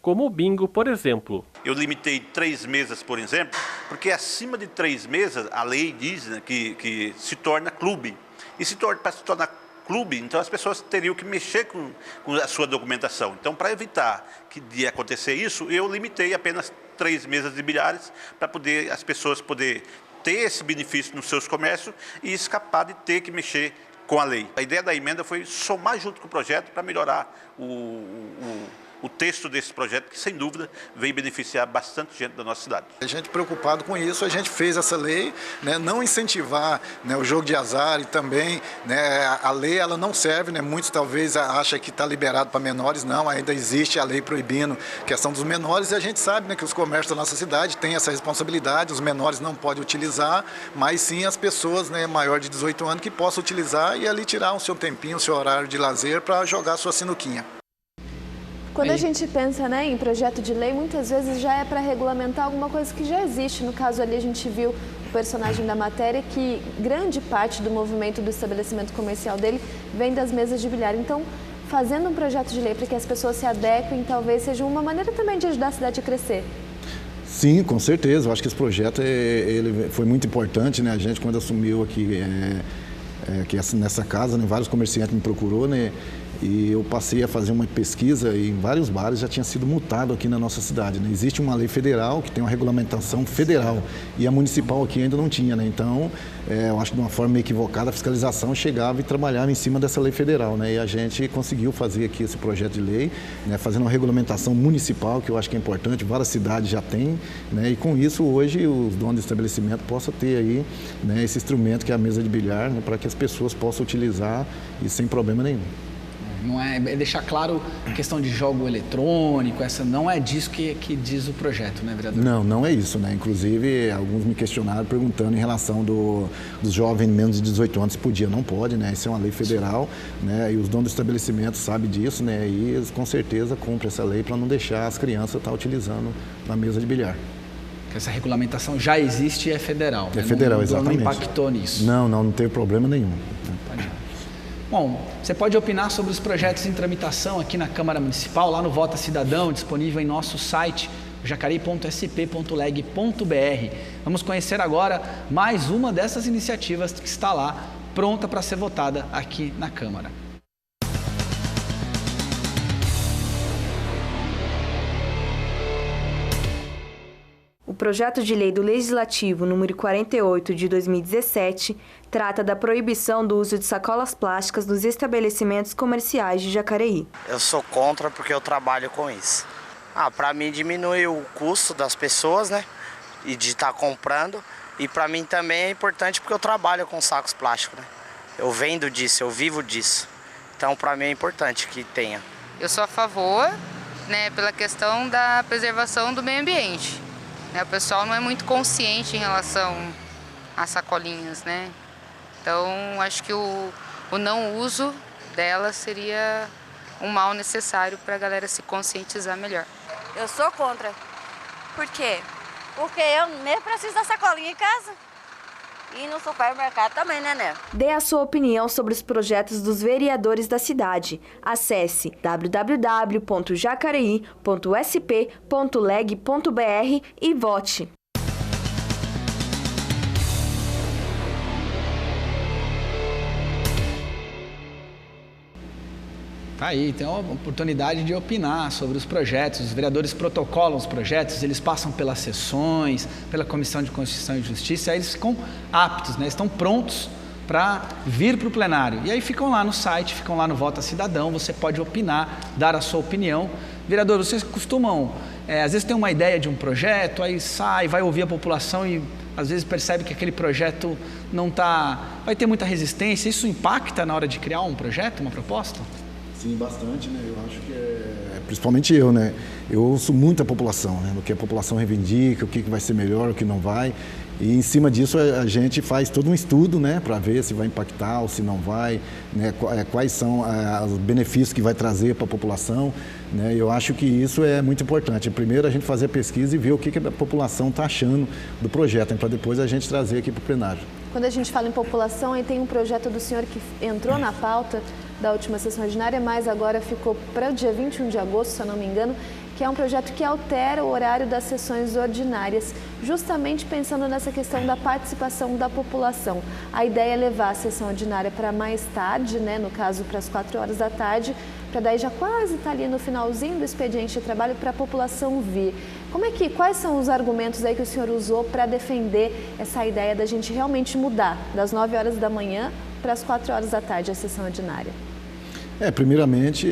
como o bingo, por exemplo. Eu limitei 3 mesas, por exemplo, porque acima de 3 mesas, a lei diz, né, que se torna clube. E para se tornar clube, então as pessoas teriam que mexer com a sua documentação. Então, para evitar de acontecer isso, eu limitei apenas 3 mesas de bilhares para poder as pessoas poderem ter esse benefício nos seus comércios e escapar de ter que mexer com a lei. A ideia da emenda foi somar junto com o projeto para melhorar o texto desse projeto, que sem dúvida veio beneficiar bastante gente da nossa cidade. A gente preocupado com isso, a gente fez essa lei, né, não incentivar, né, o jogo de azar e também, né, a lei ela não serve, né, muitos talvez acham que está liberado para menores, não, ainda existe a lei proibindo a questão dos menores e a gente sabe, né, que os comércios da nossa cidade têm essa responsabilidade, os menores não podem utilizar, mas sim as pessoas, né, maior de 18 anos que possam utilizar e ali tirar o seu tempinho, o seu horário de lazer para jogar a sua sinuquinha. Quando a gente pensa, né, em projeto de lei, muitas vezes já é para regulamentar alguma coisa que já existe. No caso ali a gente viu o personagem da matéria que grande parte do movimento do estabelecimento comercial dele vem das mesas de bilhar. Então, fazendo um projeto de lei para que as pessoas se adequem, talvez seja uma maneira também de ajudar a cidade a crescer. Sim, com certeza. Eu acho que esse projeto ele foi muito importante, né? A gente, quando assumiu aqui nessa casa, né, vários comerciantes me procurou, né? E eu passei a fazer uma pesquisa e em vários bares já tinha sido multado aqui na nossa cidade, né? Existe uma lei federal que tem uma regulamentação federal e a municipal aqui ainda não tinha, né? Então, eu acho que de uma forma equivocada a fiscalização chegava e trabalhava em cima dessa lei federal, né? E a gente conseguiu fazer aqui esse projeto de lei, né? Fazendo uma regulamentação municipal, que eu acho que é importante, várias cidades já têm, né? E com isso hoje os donos do estabelecimento possam ter aí, né, esse instrumento que é a mesa de bilhar, né, para que as pessoas possam utilizar e sem problema nenhum. Não é deixar claro a questão de jogo eletrônico, não é disso que diz o projeto, né, vereador? Não é isso, né? Inclusive, alguns me questionaram perguntando em relação dos jovens menos de 18 anos se podia. Não pode, né? Isso é uma lei federal, né? E os donos do estabelecimento sabem disso, né? E eles com certeza cumprem essa lei para não deixar as crianças estar utilizando na mesa de bilhar. Essa regulamentação já existe e é federal. É federal, exatamente. Não impactou nisso? Não teve problema nenhum. Bom, você pode opinar sobre os projetos em tramitação aqui na Câmara Municipal, lá no Vota Cidadão, disponível em nosso site, jacareí.sp.leg.br. Vamos conhecer agora mais uma dessas iniciativas que está lá, pronta para ser votada aqui na Câmara. O projeto de lei do Legislativo número 48 de 2017 trata da proibição do uso de sacolas plásticas nos estabelecimentos comerciais de Jacareí. Eu sou contra porque eu trabalho com isso. Para mim diminui o custo das pessoas, né? E de estar comprando. E para mim também é importante porque eu trabalho com sacos plásticos, né? Eu vendo disso, eu vivo disso. Então para mim é importante que tenha. Eu sou a favor, né, pela questão da preservação do meio ambiente. O pessoal não é muito consciente em relação às sacolinhas, né? Então, acho que o não uso delas seria um mal necessário para a galera se conscientizar melhor. Eu sou contra. Por quê? Porque eu nem preciso da sacolinha em casa. E no supermercado também, né? Dê a sua opinião sobre os projetos dos vereadores da cidade. Acesse www.jacareí.sp.leg.br e vote. Aí, tem uma oportunidade de opinar sobre os projetos. Os vereadores protocolam os projetos, eles passam pelas sessões, pela Comissão de Constituição e Justiça, aí eles ficam aptos, né? Estão prontos para vir para o plenário. E aí ficam lá no site, ficam lá no Vota Cidadão, você pode opinar, dar a sua opinião. Vereador, vocês costumam, às vezes tem uma ideia de um projeto, aí sai, vai ouvir a população e às vezes percebe que aquele projeto vai ter muita resistência. Isso impacta na hora de criar um projeto, uma proposta? Sim, bastante, né? Eu acho que principalmente eu, né? Eu ouço muito a população, né? O que a população reivindica, o que vai ser melhor, o que não vai. E em cima disso a gente faz todo um estudo, né? Para ver se vai impactar ou se não vai, né? Quais são os benefícios que vai trazer para a população, né? Eu acho que isso é muito importante. Primeiro a gente fazer a pesquisa e ver o que a população está achando do projeto, né? Para depois a gente trazer aqui para o plenário. Quando a gente fala em população, aí tem um projeto do senhor que entrou na pauta da última sessão ordinária, mas agora ficou para o dia 21 de agosto, se eu não me engano, que é um projeto que altera o horário das sessões ordinárias, justamente pensando nessa questão da participação da população. A ideia é levar a sessão ordinária para mais tarde, né, no caso para as 4 horas da tarde, para daí já quase estar ali no finalzinho do expediente de trabalho para a população vir. Quais são os argumentos aí que o senhor usou para defender essa ideia da gente realmente mudar das 9 horas da manhã para as 4 horas da tarde a sessão ordinária? Primeiramente,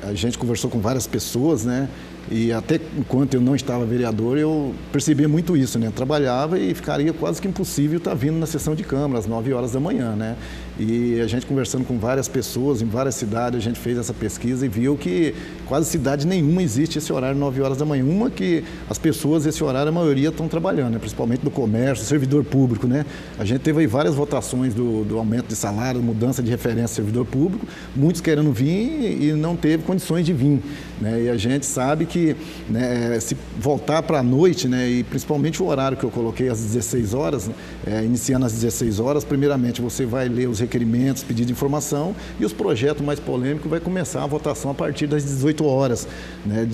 a gente conversou com várias pessoas, né? E até enquanto eu não estava vereador, eu percebia muito isso, né? Eu trabalhava e ficaria quase que impossível estar vindo na sessão de Câmara às 9 horas da manhã, né? E a gente conversando com várias pessoas em várias cidades, a gente fez essa pesquisa e viu que quase cidade nenhuma existe esse horário 9 horas da manhã. Uma que as pessoas, esse horário, a maioria estão trabalhando, né? Principalmente do comércio, servidor público, né? A gente teve aí várias votações do aumento de salário, mudança de referência servidor público, muitos querendo vir e não teve condições de vir, né? E a gente sabe que, né, se voltar para a noite, né, e principalmente o horário que eu coloquei às 16 horas, iniciando às 16 horas, primeiramente você vai ler os requerimentos, pedido de informação e os projetos mais polêmicos vai começar a votação a partir das 18 horas, né,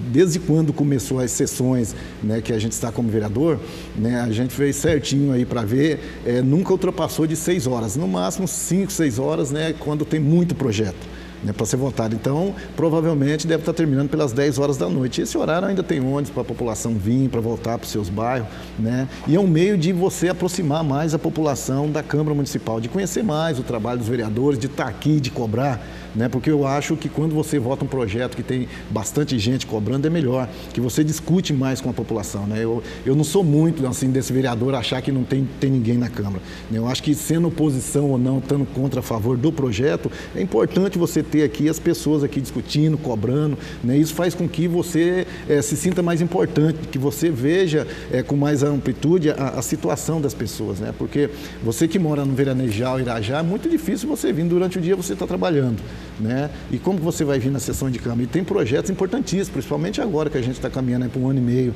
desde quando começou as sessões, né, que a gente está como vereador, né, a gente fez certinho aí para ver, nunca ultrapassou de 6 horas, no máximo 5, 6 horas, né, quando tem muito projeto, né, para ser votado. Então, provavelmente deve estar terminando pelas 10 horas da noite. Esse horário ainda tem ônibus para a população vir, para voltar para os seus bairros, né? E é um meio de você aproximar mais a população da Câmara Municipal, de conhecer mais o trabalho dos vereadores, de estar aqui, de cobrar, né? Porque eu acho que quando você vota um projeto que tem bastante gente cobrando, é melhor, que você discute mais com a população, né? Eu não sou muito, assim, desse vereador achar que não tem ninguém na Câmara, né? Eu acho que sendo oposição ou não, estando contra a favor do projeto, é importante você ter aqui as pessoas aqui discutindo, cobrando, né? Isso faz com que você se sinta mais importante, que você veja com mais amplitude a situação das pessoas, né? Porque você que mora no Veranejal, Irajá, é muito difícil você vir durante o dia, você está trabalhando, né? E como que você vai vir na sessão de Câmara? E tem projetos importantíssimos, principalmente agora que a gente está caminhando para 1 ano e meio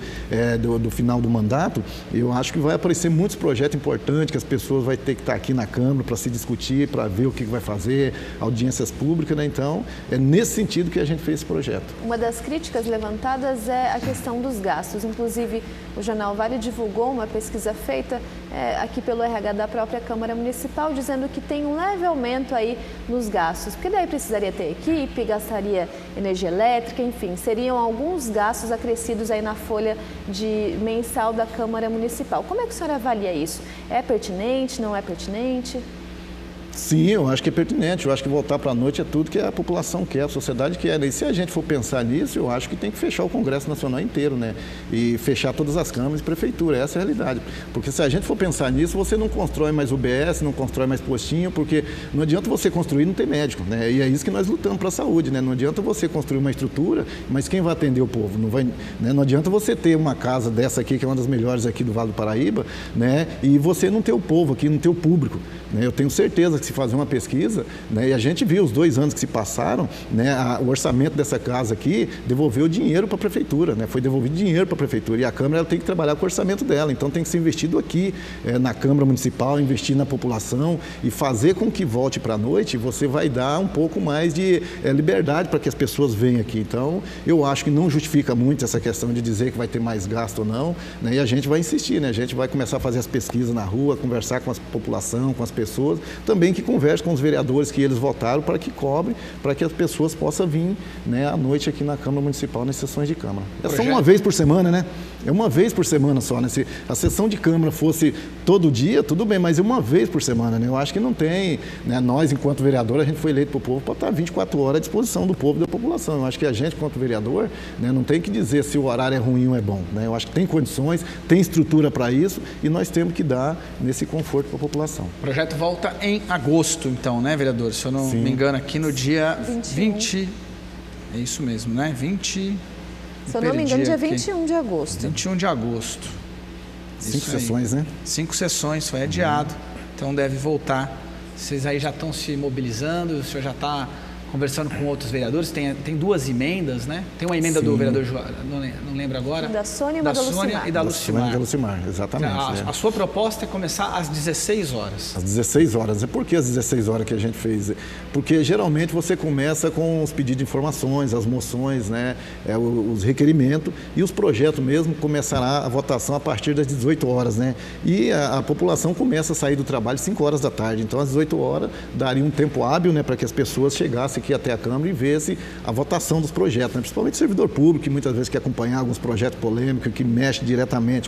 do final do mandato, eu acho que vai aparecer muitos projetos importantes que as pessoas vão ter que estar aqui na Câmara para se discutir, para ver o que vai fazer, audiências públicas, né? Então, é nesse sentido que a gente fez esse projeto. Uma das críticas levantadas é a questão dos gastos. Inclusive, o Jornal Vale divulgou uma pesquisa feita aqui pelo RH da própria Câmara Municipal, dizendo que tem um leve aumento aí nos gastos. Porque daí precisaria ter equipe, gastaria energia elétrica, enfim, seriam alguns gastos acrescidos aí na folha mensal da Câmara Municipal. Como é que a senhora avalia isso? É pertinente, não é pertinente? Sim, eu acho que é pertinente. Eu acho que voltar para a noite é tudo que a população quer, a sociedade quer. E se a gente for pensar nisso, eu acho que tem que fechar o Congresso Nacional inteiro, né? E fechar todas as câmaras e prefeitura. Essa é a realidade. Porque se a gente for pensar nisso, você não constrói mais UBS, não constrói mais postinho, porque não adianta você construir e não ter médico, né? E é isso que nós lutamos para a saúde, né? Não adianta você construir uma estrutura, mas quem vai atender o povo? Não vai, né? Não adianta você ter uma casa dessa aqui, que é uma das melhores aqui do Vale do Paraíba, né? E você não ter o povo aqui, não ter o público, né? Eu tenho certeza que se fazer uma pesquisa, né, e a gente viu os 2 anos que se passaram, né, o orçamento dessa casa aqui devolveu dinheiro para a prefeitura, né, foi devolvido dinheiro para a prefeitura e a Câmara ela tem que trabalhar com o orçamento dela, então tem que ser investido aqui na Câmara Municipal, investir na população e fazer com que volte para a noite, você vai dar um pouco mais de liberdade para que as pessoas venham aqui. Então, eu acho que não justifica muito essa questão de dizer que vai ter mais gasto ou não, né, e a gente vai insistir, né, a gente vai começar a fazer as pesquisas na rua, conversar com a população, com as pessoas, também que converse com os vereadores que eles votaram para que cobre, para que as pessoas possam vir, né, à noite aqui na Câmara Municipal, nas sessões de Câmara. É só uma vez por semana, né? É uma vez por semana só, né? Se a sessão de Câmara fosse todo dia, tudo bem, mas é uma vez por semana, né? Eu acho que não tem, né? Nós, enquanto vereador, a gente foi eleito para o povo para estar 24 horas à disposição do povo e da população. Eu acho que a gente, enquanto vereador, né, não tem que dizer se o horário é ruim ou é bom, né? Eu acho que tem condições, tem estrutura para isso e nós temos que dar nesse conforto para a população. O projeto volta em agosto, então, né, vereador? Se eu não me engano, aqui no dia 20... É isso mesmo, né? 20... Se eu não me engano, dia 21 de agosto. 21 de agosto. 5 sessões, né? 5 sessões, foi adiado. Então deve voltar. Vocês aí já estão se mobilizando, o senhor já está conversando com outros vereadores, tem 2 emendas, né? Tem uma emenda do vereador João, não lembro agora. Da Sônia e da Lucimar. E da Lucimar. Da Lucimar, exatamente. A sua proposta é começar às 16 horas. Às 16 horas. É por que às 16 horas que a gente fez? Porque geralmente você começa com os pedidos de informações, as moções, né? Os requerimentos e os projetos mesmo começará a votação a partir das 18 horas, né? E a população começa a sair do trabalho às 5 horas da tarde. Então às 18 horas daria um tempo hábil, né, para que as pessoas chegassem aqui até a Câmara e vesse a votação dos projetos, né? Principalmente o servidor público, que muitas vezes quer acompanhar alguns projetos polêmicos, que mexe diretamente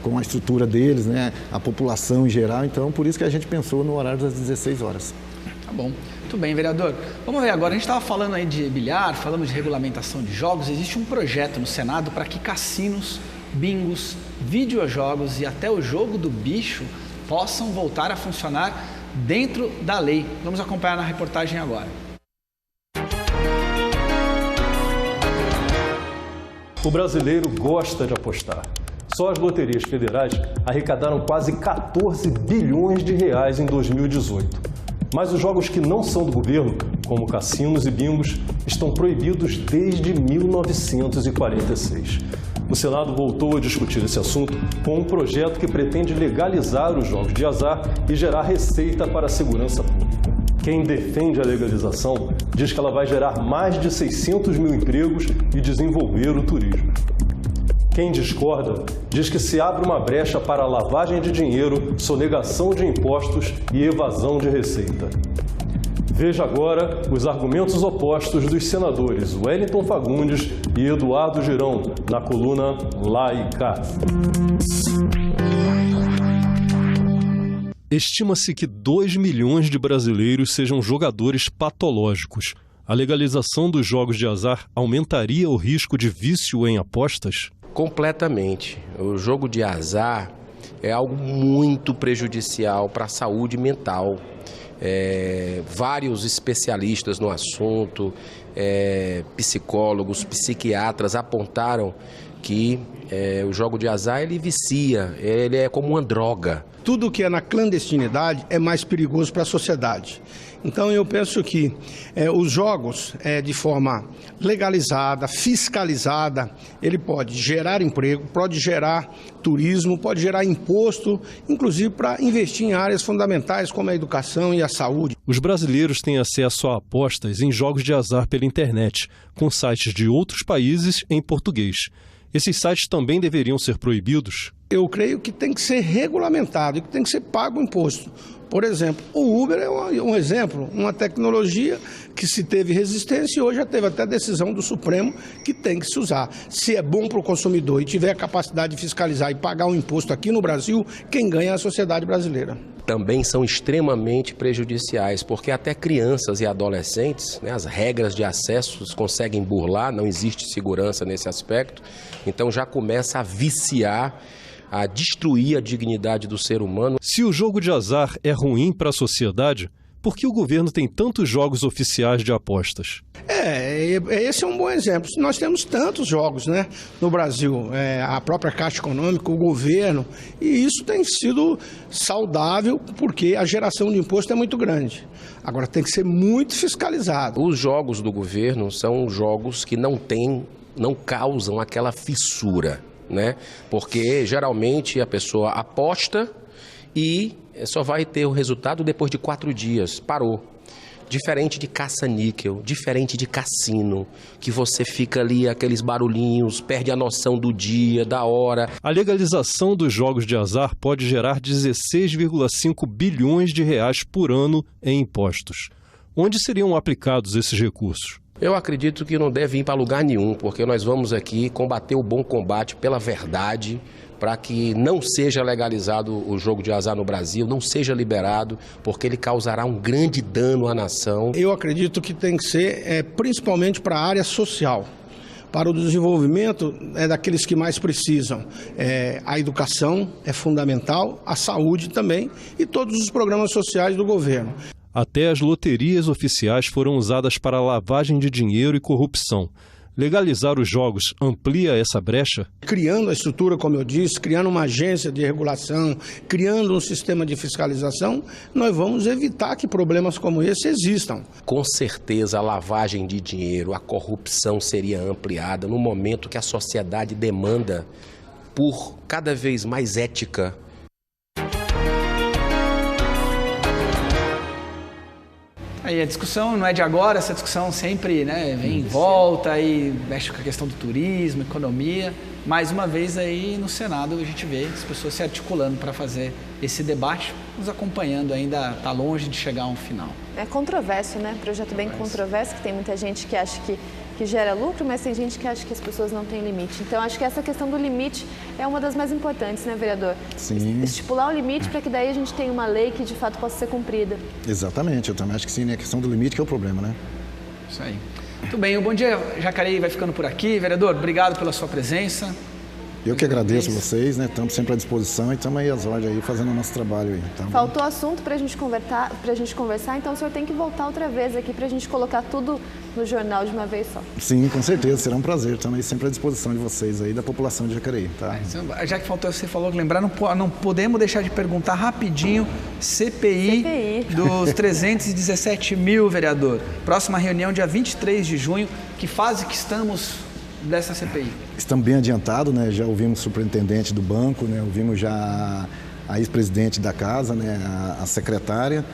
com a estrutura deles, né? A população em geral. Então, por isso que a gente pensou no horário das 16 horas. Tá bom. Muito bem, vereador. Vamos ver agora, a gente estava falando aí de bilhar, falamos de regulamentação de jogos. Existe um projeto no Senado para que cassinos, bingos, videojogos e até o jogo do bicho possam voltar a funcionar dentro da lei. Vamos acompanhar na reportagem agora. O brasileiro gosta de apostar. Só as loterias federais arrecadaram quase 14 bilhões de reais em 2018. Mas os jogos que não são do governo, como cassinos e bingos, estão proibidos desde 1946. O Senado voltou a discutir esse assunto com um projeto que pretende legalizar os jogos de azar e gerar receita para a segurança pública. Quem defende a legalização diz que ela vai gerar mais de 600 mil empregos e desenvolver o turismo. Quem discorda diz que se abre uma brecha para a lavagem de dinheiro, sonegação de impostos e evasão de receita. Veja agora os argumentos opostos dos senadores Wellington Fagundes e Eduardo Girão, na coluna Lá e Cá. Estima-se que 2 milhões de brasileiros sejam jogadores patológicos. A legalização dos jogos de azar aumentaria o risco de vício em apostas? Completamente. O jogo de azar é algo muito prejudicial para a saúde mental. Vários especialistas no assunto, psicólogos, psiquiatras apontaram que o jogo de azar ele vicia, ele é como uma droga. Tudo que é na clandestinidade é mais perigoso para a sociedade. Então eu penso que os jogos de forma legalizada, fiscalizada, ele pode gerar emprego, pode gerar turismo, pode gerar imposto, inclusive para investir em áreas fundamentais como a educação e a saúde. Os brasileiros têm acesso a apostas em jogos de azar pela internet, com sites de outros países em português. Esses sites também deveriam ser proibidos? Eu creio que tem que ser regulamentado e que tem que ser pago o imposto. Por exemplo, o Uber é um exemplo, uma tecnologia que se teve resistência e hoje já teve até decisão do Supremo que tem que se usar. Se é bom para o consumidor e tiver a capacidade de fiscalizar e pagar um imposto aqui no Brasil, quem ganha é a sociedade brasileira. Também são extremamente prejudiciais, porque até crianças e adolescentes, né, as regras de acesso conseguem burlar, não existe segurança nesse aspecto, então já começa a viciar, a destruir a dignidade do ser humano. Se o jogo de azar é ruim para a sociedade, por que o governo tem tantos jogos oficiais de apostas? Esse é um bom exemplo. Nós temos tantos jogos, né, no Brasil, a própria Caixa Econômica, o governo, e isso tem sido saudável porque a geração de imposto é muito grande. Agora tem que ser muito fiscalizado. Os jogos do governo são jogos que não causam aquela fissura, né? Porque geralmente a pessoa aposta e só vai ter o resultado depois de 4 dias. Parou. Diferente de caça-níquel, diferente de cassino, que você fica ali, aqueles barulhinhos, perde a noção do dia, da hora. A legalização dos jogos de azar pode gerar 16,5 bilhões de reais por ano em impostos. Onde seriam aplicados esses recursos? Eu acredito que não deve ir para lugar nenhum, porque nós vamos aqui combater o bom combate pela verdade, para que não seja legalizado o jogo de azar no Brasil, não seja liberado, porque ele causará um grande dano à nação. Eu acredito que tem que ser principalmente para a área social. Para o desenvolvimento daqueles que mais precisam. A educação é fundamental, a saúde também e todos os programas sociais do governo. Até as loterias oficiais foram usadas para lavagem de dinheiro e corrupção. Legalizar os jogos amplia essa brecha? Criando a estrutura, como eu disse, criando uma agência de regulação, criando um sistema de fiscalização, nós vamos evitar que problemas como esse existam. Com certeza a lavagem de dinheiro, a corrupção seria ampliada no momento que a sociedade demanda por cada vez mais ética. Aí a discussão não é de agora, essa discussão sempre, né, vem em volta e mexe com a questão do turismo, economia. Mais uma vez aí no Senado a gente vê as pessoas se articulando para fazer esse debate, nos acompanhando, ainda está longe de chegar a um final. É controverso, né? Projeto bem controverso, que tem muita gente que acha que gera lucro, mas tem gente que acha que as pessoas não têm limite. Então, acho que essa questão do limite é uma das mais importantes, né, vereador? Sim. Estipular o limite para que daí a gente tenha uma lei que de fato possa ser cumprida. Exatamente, eu também acho que sim, né? A questão do limite que é o problema, né? Isso aí. Muito bem, o Bom Dia Jacareí vai ficando por aqui. Vereador, obrigado pela sua presença. Eu que agradeço vocês, né? Estamos sempre à disposição e estamos aí às ordens aí fazendo o nosso trabalho aí. Tá? Faltou assunto para a gente conversar, então o senhor tem que voltar outra vez aqui para a gente colocar tudo no jornal de uma vez só. Sim, com certeza, será um prazer. Estamos aí sempre à disposição de vocês aí, da população de Jacareí, tá? Já que faltou, você falou que lembrar, não podemos deixar de perguntar rapidinho, CPI. Dos 317 mil, vereador. Próxima reunião, dia 23 de junho. Que fase que estamos dessa CPI? Estamos bem adiantados, né? Já ouvimos o superintendente do banco, né? Ouvimos já a ex-presidente da casa, né? A secretária,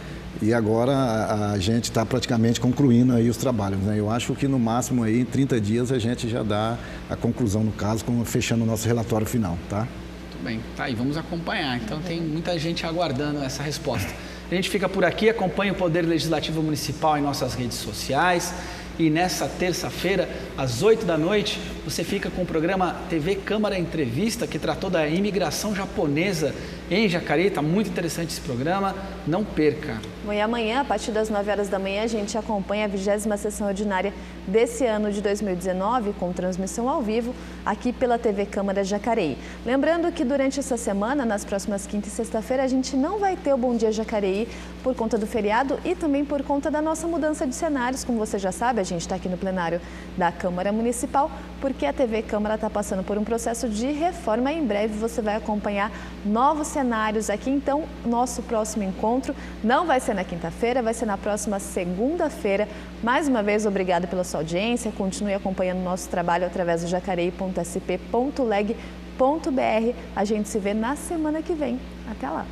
e agora a gente está praticamente concluindo aí os trabalhos, né? Eu acho que no máximo aí em 30 dias a gente já dá a conclusão no caso, fechando o nosso relatório final, tá? Muito bem, tá, e vamos acompanhar. Então tem muita gente aguardando essa resposta. A gente fica por aqui, acompanha o Poder Legislativo Municipal em nossas redes sociais. E nessa terça-feira, às 8 da noite, você fica com o programa TV Câmara Entrevista, que tratou da imigração japonesa em Jacareí. Está muito interessante esse programa, não perca. Bom, e amanhã, a partir das 9 horas da manhã, a gente acompanha a 20ª sessão ordinária desse ano de 2019, com transmissão ao vivo, aqui pela TV Câmara Jacareí. Lembrando que durante essa semana, nas próximas quinta e sexta-feira, a gente não vai ter o Bom Dia Jacareí por conta do feriado e também por conta da nossa mudança de cenários. Como você já sabe, a gente está aqui no plenário da Câmara Municipal, porque a TV Câmara está passando por um processo de reforma e em breve você vai acompanhar novos cenários aqui. Então, nosso próximo encontro não vai ser na quinta-feira, vai ser na próxima segunda-feira. Mais uma vez, obrigada pela sua audiência. Continue acompanhando o nosso trabalho através do jacareí.sp.leg.br. A gente se vê na semana que vem. Até lá!